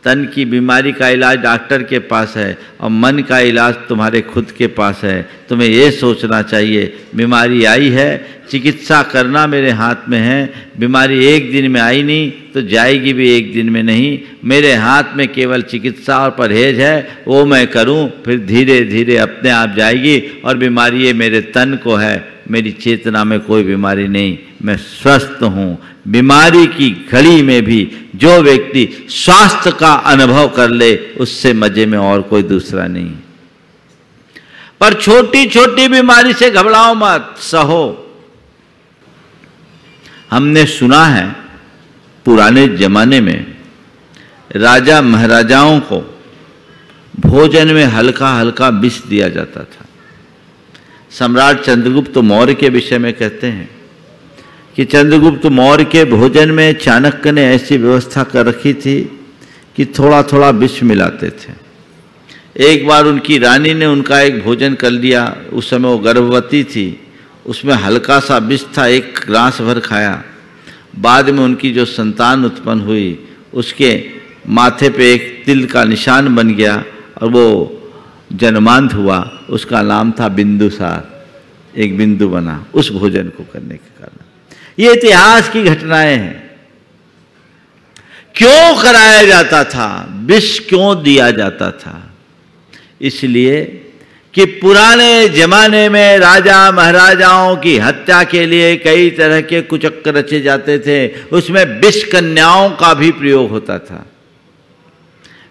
तन की बीमारी का इलाज डॉक्टर के पास है और मन का इलाज तुम्हारे खुद के पास है। तुम्हें ये सोचना चाहिए बीमारी आई है, चिकित्सा करना मेरे हाथ में है। बीमारी एक दिन में आई नहीं तो जाएगी भी एक दिन में नहीं। मेरे हाथ में केवल चिकित्सा और परहेज है, वो मैं करूं, फिर धीरे धीरे अपने आप जाएगी। और बीमारी ये मेरे तन को है, मेरी चेतना में कोई बीमारी नहीं, मैं स्वस्थ हूँ। बीमारी की घड़ी में भी जो व्यक्ति स्वास्थ्य का अनुभव कर ले, उससे मजे में और कोई दूसरा नहीं। पर छोटी छोटी बीमारी से घबराओ मत, सहो। हमने सुना है पुराने जमाने में राजा महाराजाओं को भोजन में हल्का हल्का विष दिया जाता था। सम्राट चंद्रगुप्त मौर्य के विषय में कहते हैं कि चंद्रगुप्त मौर्य के भोजन में चाणक्य ने ऐसी व्यवस्था कर रखी थी कि थोड़ा थोड़ा विष मिलाते थे। एक बार उनकी रानी ने उनका एक भोजन कर लिया, उस समय वो गर्भवती थी, उसमें हल्का सा विष था, एक ग्रास भर खाया। बाद में उनकी जो संतान उत्पन्न हुई उसके माथे पे एक तिल का निशान बन गया और वो जन्मांत हुआ, उसका नाम था बिंदुसार। एक बिंदु बना उस भोजन को करने के कारण। ये इतिहास की घटनाएं हैं। क्यों कराया जाता था? विष क्यों दिया जाता था? इसलिए कि पुराने जमाने में राजा महाराजाओं की हत्या के लिए कई तरह के कुचक्र रचे जाते थे। उसमें विष कन्याओं का भी प्रयोग होता था।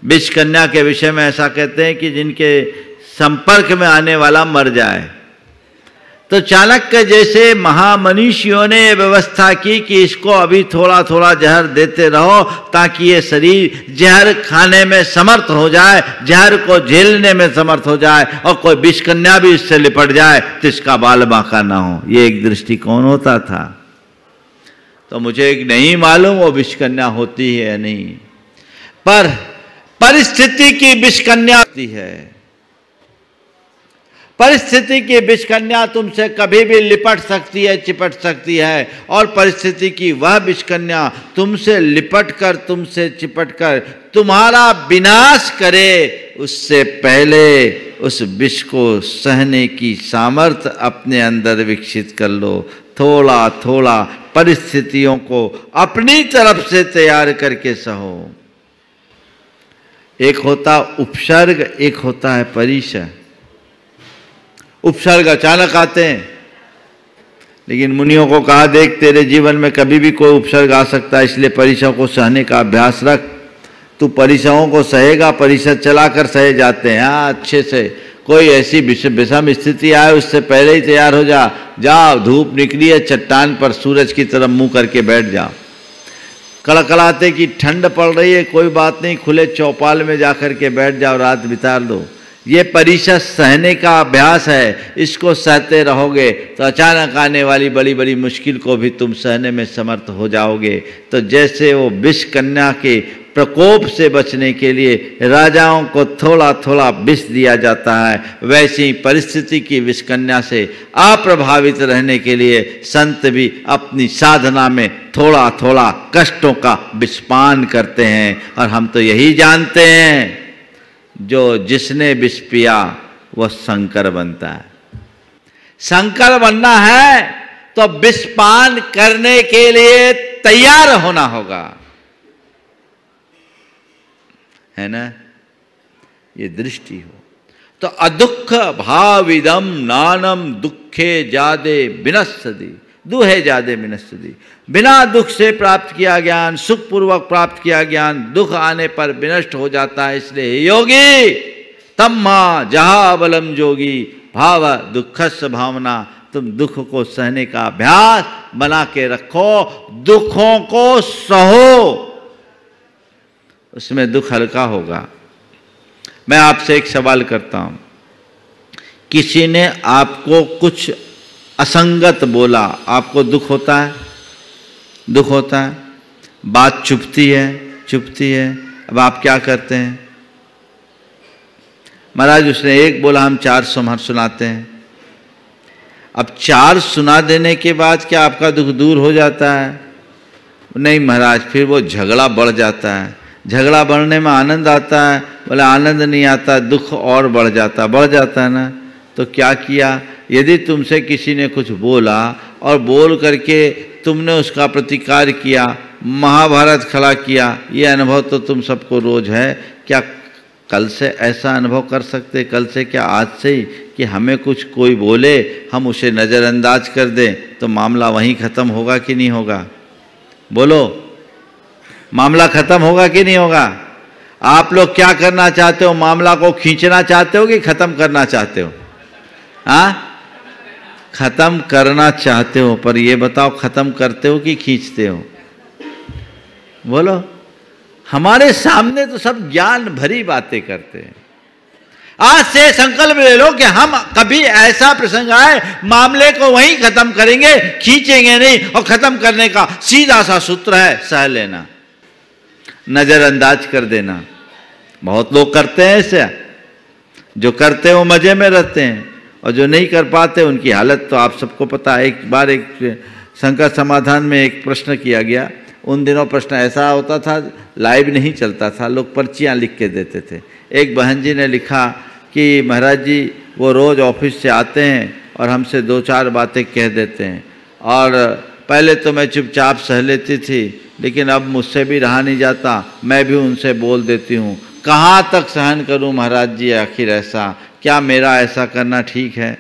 विष कन्या के विषय में ऐसा कहते हैं कि जिनके संपर्क में आने वाला मर जाए। तो चाणक्य जैसे महामनीषियों ने यह व्यवस्था की कि इसको अभी थोड़ा थोड़ा जहर देते रहो ताकि ये शरीर जहर खाने में समर्थ हो जाए, जहर को झेलने में समर्थ हो जाए और कोई विष कन्या भी इससे लिपट जाए तो इसका बाल बांका ना हो। ये एक दृष्टिकोण होता था। तो मुझे नहीं मालूम वो विष कन्या होती है या नहीं, पर परिस्थिति की विषकन्या है। परिस्थिति की विषकन्या तुमसे कभी भी लिपट सकती है, चिपट सकती है, और परिस्थिति की वह विषकन्या तुमसे लिपट कर, तुमसे चिपट कर तुम्हारा विनाश करे, उससे पहले उस विष को सहने की सामर्थ्य अपने अंदर विकसित कर लो। थोड़ा थोड़ा परिस्थितियों को अपनी तरफ से तैयार करके सहो। एक होता उपसर्ग, एक होता है परिसर। उपसर्ग अचानक आते हैं, लेकिन मुनियों को कहा देख तेरे जीवन में कभी भी कोई उपसर्ग आ सकता है, इसलिए परिसरों को सहने का अभ्यास रख। तू परिसरों को सहेगा, परिसर चलाकर सहे जाते हैं। हाँ, अच्छे से कोई ऐसी विषम स्थिति आए उससे पहले ही तैयार हो जा। जाओ, धूप निकली है, चट्टान पर सूरज की तरफ मुंह करके बैठ जाओ। कड़कड़ाते की ठंड पड़ रही है, कोई बात नहीं, खुले चौपाल में जाकर के बैठ जाओ, रात बिता लो। ये परिसर सहने का अभ्यास है। इसको सहते रहोगे तो अचानक आने वाली बड़ी बड़ी मुश्किल को भी तुम सहने में समर्थ हो जाओगे। तो जैसे वो विष कन्या के प्रकोप से बचने के लिए राजाओं को थोड़ा थोड़ा विष दिया जाता है, वैसे ही परिस्थिति की विष कन्या से अप्रभावित रहने के लिए संत भी अपनी साधना में थोड़ा थोड़ा कष्टों का विषपान करते हैं। और हम तो यही जानते हैं, जो जिसने विष पिया वह शंकर बनता है। शंकर बनना है तो विषपान करने के लिए तैयार होना होगा, है ना। ये दृष्टि हो तो अदुख भाविदम नानम दुखे जादे विनश्यति, दुहे जादे विनश्यति। बिना दुख से प्राप्त किया ज्ञान, सुखपूर्वक प्राप्त किया ज्ञान दुख आने पर विनष्ट हो जाता है। इसलिए योगी तम्मा जहा बलम जोगी भाव दुखस भावना, तुम दुख को सहने का अभ्यास बना के रखो। दुखों को सहो, उसमें दुख हल्का होगा। मैं आपसे एक सवाल करता हूं, किसी ने आपको कुछ असंगत बोला, आपको दुख होता है? दुख होता है। बात चुभती है। अब आप क्या करते हैं? महाराज उसने एक बोला, हम 4 सुनाते हैं। अब 4 सुना देने के बाद क्या आपका दुख दूर हो जाता है? नहीं महाराज, फिर वो झगड़ा बढ़ जाता है। झगड़ा बढ़ने में आनंद आता है? बोले आनंद नहीं आता, दुख और बढ़ जाता है ना। तो क्या किया? यदि तुमसे किसी ने कुछ बोला और बोल करके तुमने उसका प्रतिकार किया, महाभारत खड़ा किया, ये अनुभव तो तुम सबको रोज है। क्या कल से ऐसा अनुभव कर सकते? कल से क्या आज से ही कि हमें कुछ कोई बोले हम उसे नज़रअंदाज कर दें तो मामला वहीं ख़त्म होगा कि नहीं होगा? बोलो, मामला ख़त्म होगा कि नहीं होगा? आप लोग क्या करना चाहते हो? मामला को खींचना चाहते हो कि ख़त्म करना चाहते हो? हाँ, ख़त्म करना चाहते हो। पर ये बताओ, ख़त्म करते हो कि खींचते हो? बोलो। हमारे सामने तो सब ज्ञान भरी बातें करते हैं। आज से संकल्प ले लो कि हम कभी ऐसा प्रसंग आए मामले को वहीं खत्म करेंगे, खींचेंगे नहीं। और खत्म करने का सीधा सा सूत्र है सह लेना, नजरअंदाज कर देना। बहुत लोग करते हैं ऐसे, जो करते हैं वो मजे में रहते हैं और जो नहीं कर पाते उनकी हालत तो आप सबको पता है। एक बार एक संकट समाधान में एक प्रश्न किया गया। उन दिनों प्रश्न ऐसा होता था, लाइव नहीं चलता था, लोग पर्चियाँ लिख के देते थे। एक बहन जी ने लिखा कि महाराज जी वो रोज़ ऑफिस से आते हैं और हमसे 2-4 बातें कह देते हैं, और पहले तो मैं चुपचाप सह लेती थी, लेकिन अब मुझसे भी रहा नहीं जाता, मैं भी उनसे बोल देती हूँ। कहाँ तक सहन करूँ महाराज जी? आखिर ऐसा क्या मेरा ऐसा करना ठीक है?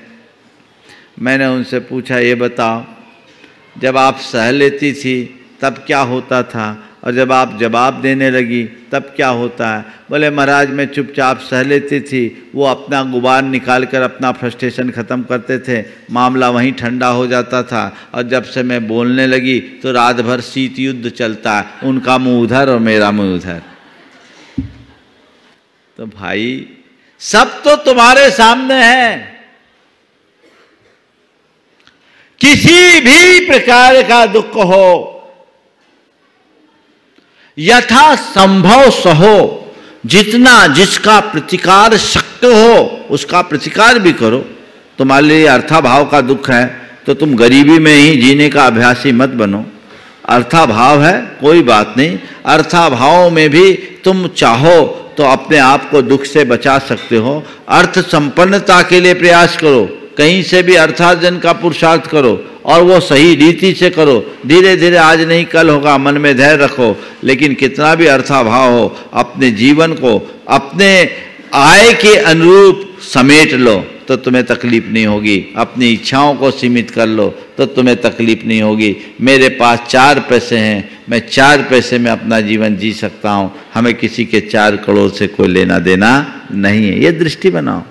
मैंने उनसे पूछा, ये बताओ, जब आप सह लेती थी तब क्या होता था, और जब आप जवाब देने लगी तब क्या होता है? बोले महाराज मैं चुपचाप सह लेती थी, वो अपना गुबार निकाल कर अपना फ्रस्ट्रेशन ख़त्म करते थे, मामला वहीं ठंडा हो जाता था। और जब से मैं बोलने लगी तो रात भर शीत युद्ध चलता है, उनका मुँह उधर और मेरा मुँह उधर। तो भाई सब तो तुम्हारे सामने है। किसी भी प्रकार का दुख हो यथा संभव सहो, जितना जिसका प्रतिकार शक्ति हो उसका प्रतिकार भी करो। तुम्हारे लिए अर्थाभाव का दुख है तो तुम गरीबी में ही जीने का अभ्यासी मत बनो। अर्थाभाव है कोई बात नहीं, अर्थाभाव में भी तुम चाहो तो अपने आप को दुख से बचा सकते हो। अर्थ संपन्नता के लिए प्रयास करो, कहीं से भी अर्थार्जन का पुरुषार्थ करो और वो सही रीति से करो। धीरे धीरे आज नहीं कल होगा, मन में धैर्य रखो। लेकिन कितना भी अर्थाभाव हो, अपने जीवन को अपने आय के अनुरूप समेट लो तो तुम्हें तकलीफ नहीं होगी। अपनी इच्छाओं को सीमित कर लो तो तुम्हें तकलीफ नहीं होगी। मेरे पास 4 पैसे हैं, मैं 4 पैसे में अपना जीवन जी सकता हूँ, हमें किसी के 4 करोड़ से कोई लेना देना नहीं है। ये दृष्टि बनाओ।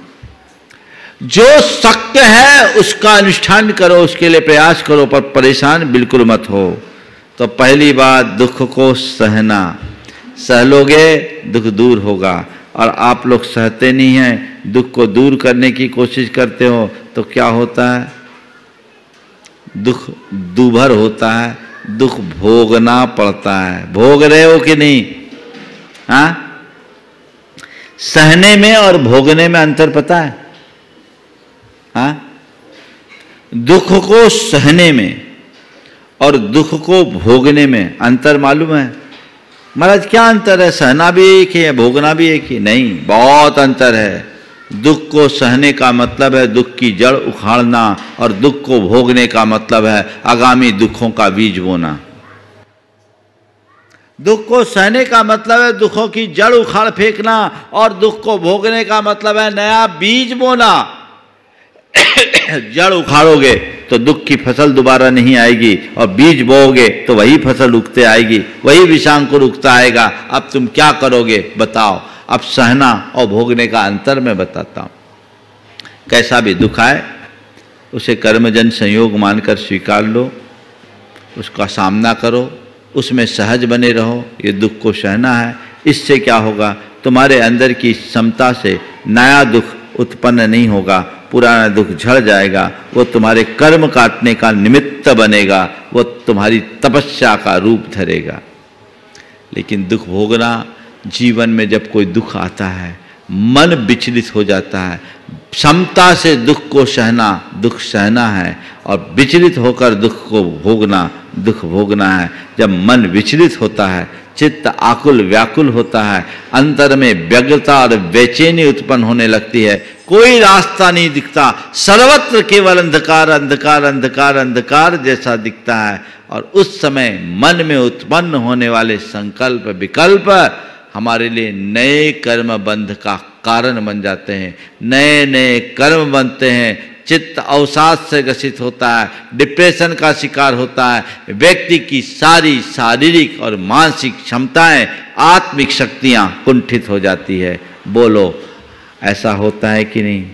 जो शक्य है उसका अनुष्ठान करो, उसके लिए प्रयास करो, पर परेशान बिल्कुल मत हो। तो पहली बात, दुख को सहना। सह लोगे दुख दूर होगा। और आप लोग सहते नहीं हैं, दुख को दूर करने की कोशिश करते हो तो क्या होता है? दुख दूभर होता है, दुख भोगना पड़ता है। भोग रहे हो कि नहीं? हाँ, सहने में और भोगने में अंतर पता है? हाँ, दुख को सहने में और दुख को भोगने में अंतर मालूम है? महाराज क्या अंतर है? सहना भी एक ही है, भोगना भी एक ही? नहीं, बहुत अंतर है। दुख को सहने का मतलब है दुख की जड़ उखाड़ना, और दुख को भोगने का मतलब है आगामी दुखों का बीज बोना। दुख को सहने का मतलब है दुखों की जड़ उखाड़ फेंकना, और दुख को भोगने का मतलब है नया बीज बोना। जड़ उखाड़ोगे तो दुख की फसल दोबारा नहीं आएगी, और बीज बोओगे तो वही फसल उगते आएगी, वही विषांकुर उगता आएगा। अब तुम क्या करोगे बताओ? अब सहना और भोगने का अंतर मैं बताता हूं। कैसा भी दुख आए उसे कर्मजन संयोग मानकर स्वीकार लो, उसका सामना करो, उसमें सहज बने रहो। ये दुख को सहना है। इससे क्या होगा? तुम्हारे अंदर की क्षमता से नया दुख उत्पन्न नहीं होगा, पुराना दुख झड़ जाएगा। वो तुम्हारे कर्म काटने का निमित्त बनेगा, वो तुम्हारी तपस्या का रूप धरेगा। लेकिन दुख भोगना, जीवन में जब कोई दुख आता है मन विचलित हो जाता है। क्षमता से दुख को सहना दुख सहना है, और विचलित होकर दुख को भोगना दुख भोगना है। जब मन विचलित होता है, चित्त आकुल व्याकुल होता है, अंतर में व्यग्रता और बेचैनी उत्पन्न होने लगती है, कोई रास्ता नहीं दिखता, सर्वत्र केवल अंधकार अंधकार अंधकार अंधकार जैसा दिखता है। और उस समय मन में उत्पन्न होने वाले संकल्प विकल्प हमारे लिए नए कर्म बंध का कारण बन जाते हैं। नए नए कर्म बनते हैं, चित्त अवसाद से ग्रसित होता है, डिप्रेशन का शिकार होता है। व्यक्ति की सारी शारीरिक और मानसिक क्षमताएं, आत्मिक शक्तियां कुंठित हो जाती है। बोलो, ऐसा होता है कि नहीं?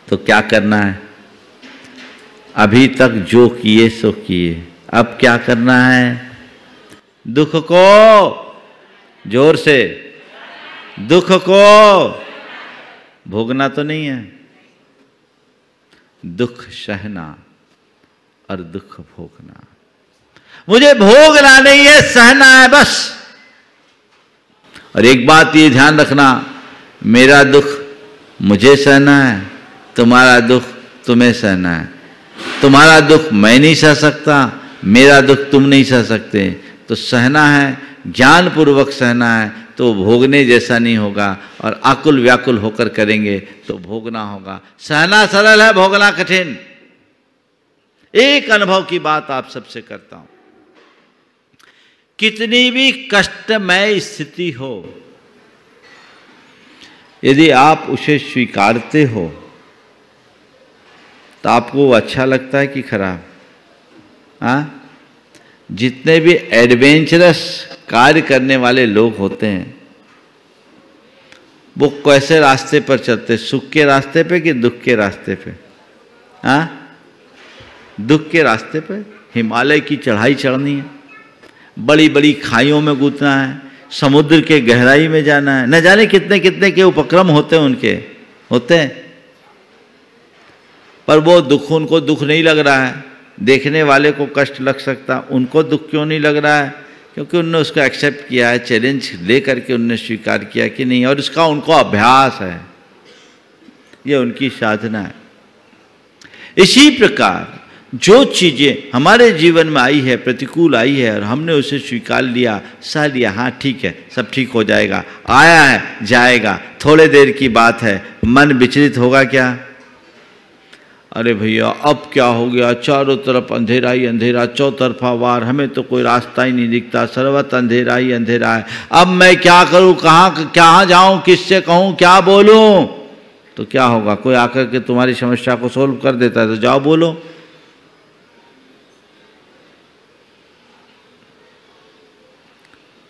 तो क्या करना है? अभी तक जो किए सो किए, अब क्या करना है? दुख को, जोर से, दुख को भोगना तो नहीं है, दुख सहना और दुख भोगना। मुझे भोगना नहीं है, सहना है बस। और एक बात ये ध्यान रखना, मेरा दुख मुझे सहना है, तुम्हारा दुख तुम्हें सहना है। तुम्हारा दुख मैं नहीं सह सकता, मेरा दुख तुम नहीं सह सकते। तो सहना है, ज्ञानपूर्वक सहना है, तो भोगने जैसा नहीं होगा। और आकुल व्याकुल होकर करेंगे तो भोगना होगा। सहना सरल है, भोगना कठिन। एक अनुभव की बात आप सबसे करता हूं, कितनी भी कष्टमय स्थिति हो, यदि आप उसे स्वीकारते हो तो आपको अच्छा लगता है कि खराब? हाँ, जितने भी एडवेंचरस कार्य करने वाले लोग होते हैं वो कैसे रास्ते पर चलते? सुख के रास्ते पे कि दुख के रास्ते पे? हाँ, दुख के रास्ते पे। हिमालय की चढ़ाई चढ़नी है, बड़ी बड़ी खाइयों में कूदना है, समुद्र के गहराई में जाना है, न जाने कितने कितने के उपक्रम होते हैं उनके, होते हैं। पर वो दुख, उनको दुख नहीं लग रहा है। देखने वाले को कष्ट लग सकता, उनको दुख क्यों नहीं लग रहा है? क्योंकि उनने उसको एक्सेप्ट किया है, चैलेंज ले करके उनने स्वीकार किया कि नहीं, और इसका उनको अभ्यास है, ये उनकी साधना है। इसी प्रकार जो चीज़ें हमारे जीवन में आई है, प्रतिकूल आई है, और हमने उसे स्वीकार लिया, सह लिया, हाँ ठीक है, सब ठीक हो जाएगा, आया है जाएगा, थोड़े देर की बात है, मन विचलित होगा क्या? अरे भैया अब क्या हो गया, चारों तरफ अंधेरा ही अंधेरा, चौतरफा वार, हमें तो कोई रास्ता ही नहीं दिखता, सर्वत्र अंधेरा ही अंधेरा है, अब मैं क्या करूं, कहाँ जाऊं, किससे कहूं, क्या बोलूं? तो क्या होगा? कोई आकर के तुम्हारी समस्या को सोल्व कर देता है तो जाओ बोलो।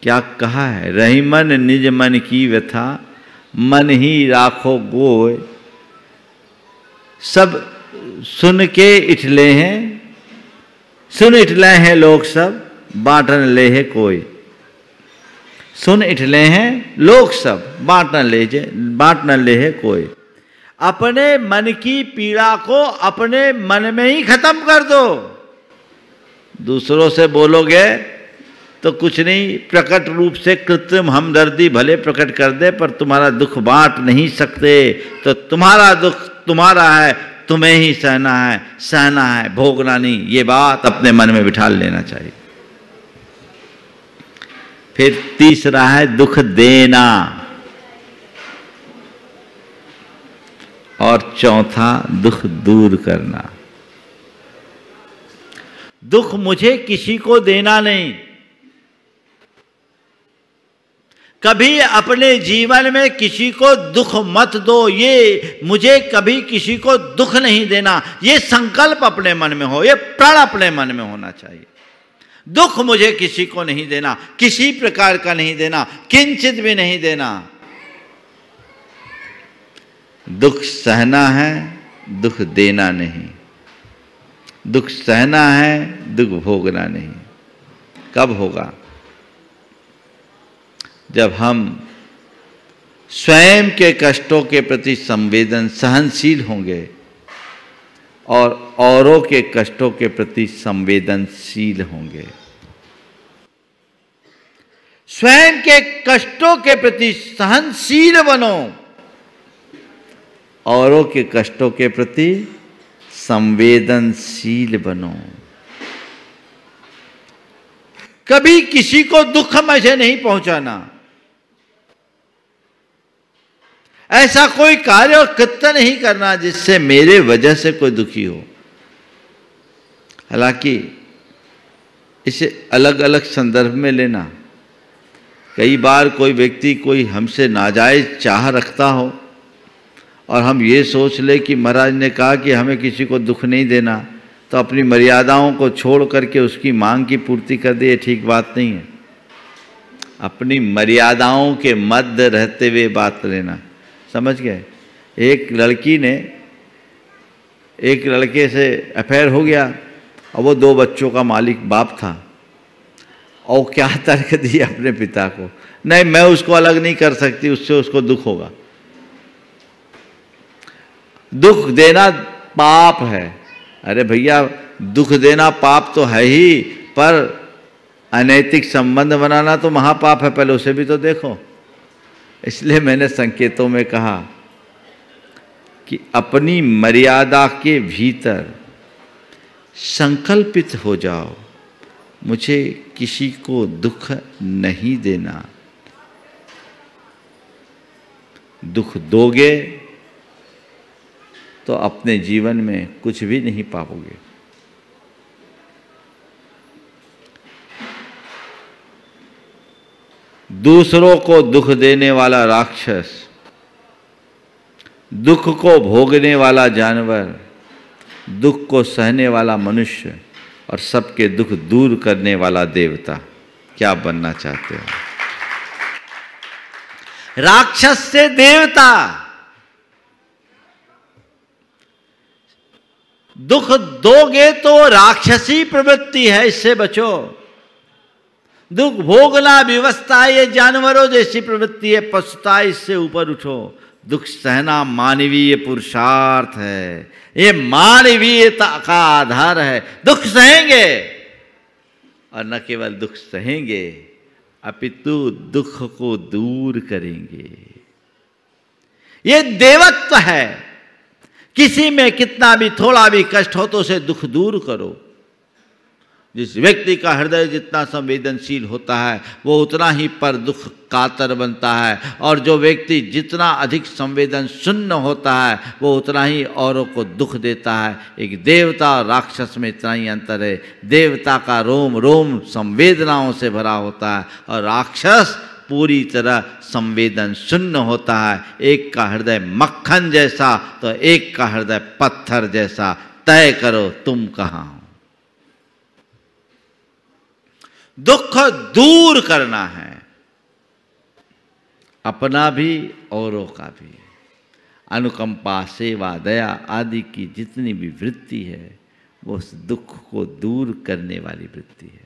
क्या कहा है? रही मन निज मन की व्यथा, मन ही राखो गोय, सब सुन के इठले हैं, सुन इठले हैं लोग सब, बांटन ले है कोई। सुन इठले हैं लोग सब, बांटन ले है कोई। अपने मन की पीड़ा को अपने मन में ही खत्म कर दो। दूसरों से बोलोगे तो कुछ नहीं, प्रकट रूप से कृत्रिम हमदर्दी भले प्रकट कर दे, पर तुम्हारा दुख बांट नहीं सकते। तो तुम्हारा दुख तुम्हारा है, तुम्हें ही सहना है, भोगना नहीं। ये बात अपने मन में बिठा लेना चाहिए। फिर तीसरा है दुख देना, और चौथा दुख दूर करना। दुख मुझे किसी को देना नहीं। कभी अपने जीवन में किसी को दुख मत दो, ये मुझे कभी किसी को दुख नहीं देना, ये संकल्प अपने मन में हो, ये प्रण अपने मन में होना चाहिए। दुख मुझे किसी को नहीं देना, किसी प्रकार का नहीं देना, किंचित भी नहीं देना। दुख सहना है, दुख देना नहीं। दुख सहना है, दुख भोगना नहीं। कब होगा? जब हम स्वयं के कष्टों के प्रति सहनशील होंगे और औरों के कष्टों के प्रति संवेदनशील होंगे। स्वयं के कष्टों के प्रति सहनशील बनो, औरों के कष्टों के प्रति संवेदनशील बनो। कभी किसी को दुख मुझे नहीं पहुंचाना, ऐसा कोई कार्य और कृत्य नहीं करना जिससे मेरे वजह से कोई दुखी हो। हालांकि इसे अलग अलग संदर्भ में लेना। कई बार कोई व्यक्ति कोई हमसे नाजायज चाह रखता हो और हम ये सोच ले कि महाराज ने कहा कि हमें किसी को दुख नहीं देना, तो अपनी मर्यादाओं को छोड़ करके उसकी मांग की पूर्ति कर दे, ये ठीक बात नहीं है। अपनी मर्यादाओं के मध्य रहते हुए बात लेना, समझ गए? एक लड़की ने एक लड़के से अफेयर हो गया और वो 2 बच्चों का मालिक बाप था, और क्या तर्क दिया अपने पिता को, नहीं मैं उसको अलग नहीं कर सकती, उससे उसको दुख होगा। दुख देना पाप है। अरे भैया दुख देना पाप तो है ही, पर अनैतिक संबंध बनाना तो महापाप है, पहले उसे भी तो देखो। इसलिए मैंने संकेतों में कहा कि अपनी मर्यादा के भीतर संकल्पित हो जाओ, मुझे किसी को दुख नहीं देना। दुख दोगे तो अपने जीवन में कुछ भी नहीं पाओगे। दूसरों को दुख देने वाला राक्षस, दुख को भोगने वाला जानवर, दुख को सहने वाला मनुष्य और सबके दुख दूर करने वाला देवता, क्या बनना चाहते हो? राक्षस से देवता। दुख दोगे तो राक्षसी प्रवृत्ति है, इससे बचो। दुख भोगना व्यवस्था, ये जानवरों जैसी प्रवृत्ति है, पछता, इससे ऊपर उठो। दुख सहना मानवीय पुरुषार्थ है, ये मानवीयता का आधार है। दुख सहेंगे और न केवल दुख सहेंगे अपितु दुख को दूर करेंगे। ये देवत्व है। किसी में कितना भी थोड़ा भी कष्ट हो तो उसे दुख दूर करो। जिस व्यक्ति का हृदय जितना संवेदनशील होता है वो उतना ही पर दुख कातर बनता है, और जो व्यक्ति जितना अधिक संवेदन शून्य होता है वो उतना ही औरों को दुख देता है। एक देवता और राक्षस में इतना ही अंतर है। देवता का रोम रोम संवेदनाओं से भरा होता है और राक्षस पूरी तरह संवेदन शून्य होता है। एक का हृदय मक्खन जैसा तो एक का हृदय पत्थर जैसा। तय करो तुम कहाँ हो। दुख दूर करना है, अपना भी औरों का भी। अनुकंपा, सेवा, दया आदि की जितनी भी वृत्ति है वो उस दुख को दूर करने वाली वृत्ति है।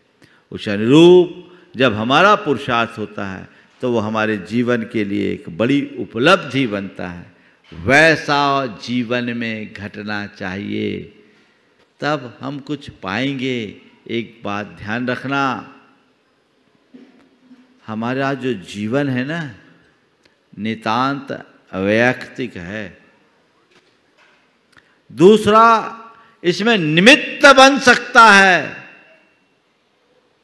उस अनुरूप जब हमारा पुरुषार्थ होता है तो वो हमारे जीवन के लिए एक बड़ी उपलब्धि बनता है। वैसा जीवन में घटना चाहिए, तब हम कुछ पाएंगे। एक बात ध्यान रखना, हमारा जो जीवन है ना नितांत अवैयक्तिक है। दूसरा इसमें निमित्त बन सकता है,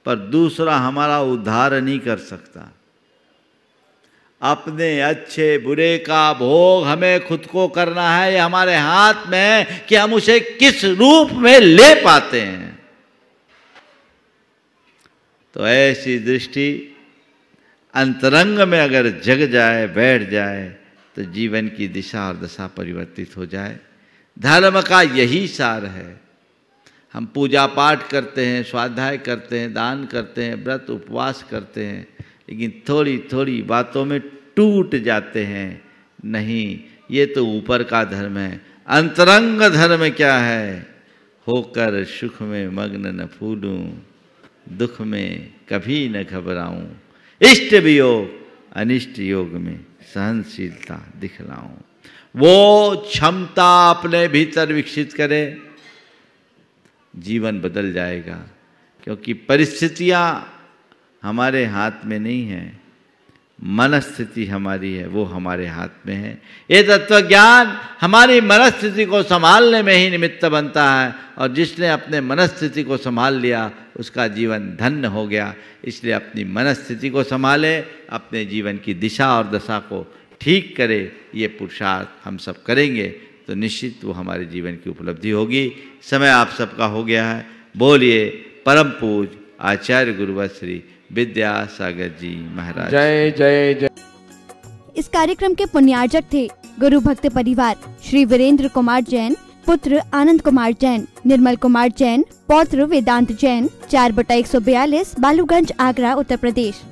पर दूसरा हमारा उद्धार नहीं कर सकता। अपने अच्छे बुरे का भोग हमें खुद को करना है। ये हमारे हाथ में है कि हम उसे किस रूप में ले पाते हैं। तो ऐसी दृष्टि अंतरंग में अगर जग जाए, बैठ जाए, तो जीवन की दिशा और दशा परिवर्तित हो जाए। धर्म का यही सार है। हम पूजा पाठ करते हैं, स्वाध्याय करते हैं, दान करते हैं, व्रत उपवास करते हैं, लेकिन थोड़ी थोड़ी बातों में टूट जाते हैं। नहीं, ये तो ऊपर का धर्म है। अंतरंग धर्म क्या है? होकर सुख में मग्न न फूलूं, दुख में कभी न घबराऊं, इष्ट वियोग अनिष्ट योग में सहनशीलता दिखलाऊं। वो क्षमता अपने भीतर विकसित करे, जीवन बदल जाएगा। क्योंकि परिस्थितियां हमारे हाथ में नहीं है, मनस्थिति हमारी है, वो हमारे हाथ में है। ये तत्व ज्ञान हमारी मनस्थिति को संभालने में ही निमित्त बनता है, और जिसने अपने मनस्थिति को संभाल लिया उसका जीवन धन्य हो गया। इसलिए अपनी मनस्थिति को संभाले, अपने जीवन की दिशा और दशा को ठीक करे। ये पुरुषार्थ हम सब करेंगे तो निश्चित वो हमारे जीवन की उपलब्धि होगी। समय आप सबका हो गया है। बोलिए परम पूज आचार्य गुरुवर श्री विद्यासागर जी महाराज। जय जय जय। इस कार्यक्रम के पुण्यार्जक थे गुरु भक्त परिवार श्री वीरेंद्र कुमार जैन, पुत्र आनंद कुमार जैन, निर्मल कुमार जैन, पौत्र वेदांत जैन, 4/142 बालूगंज, आगरा, उत्तर प्रदेश।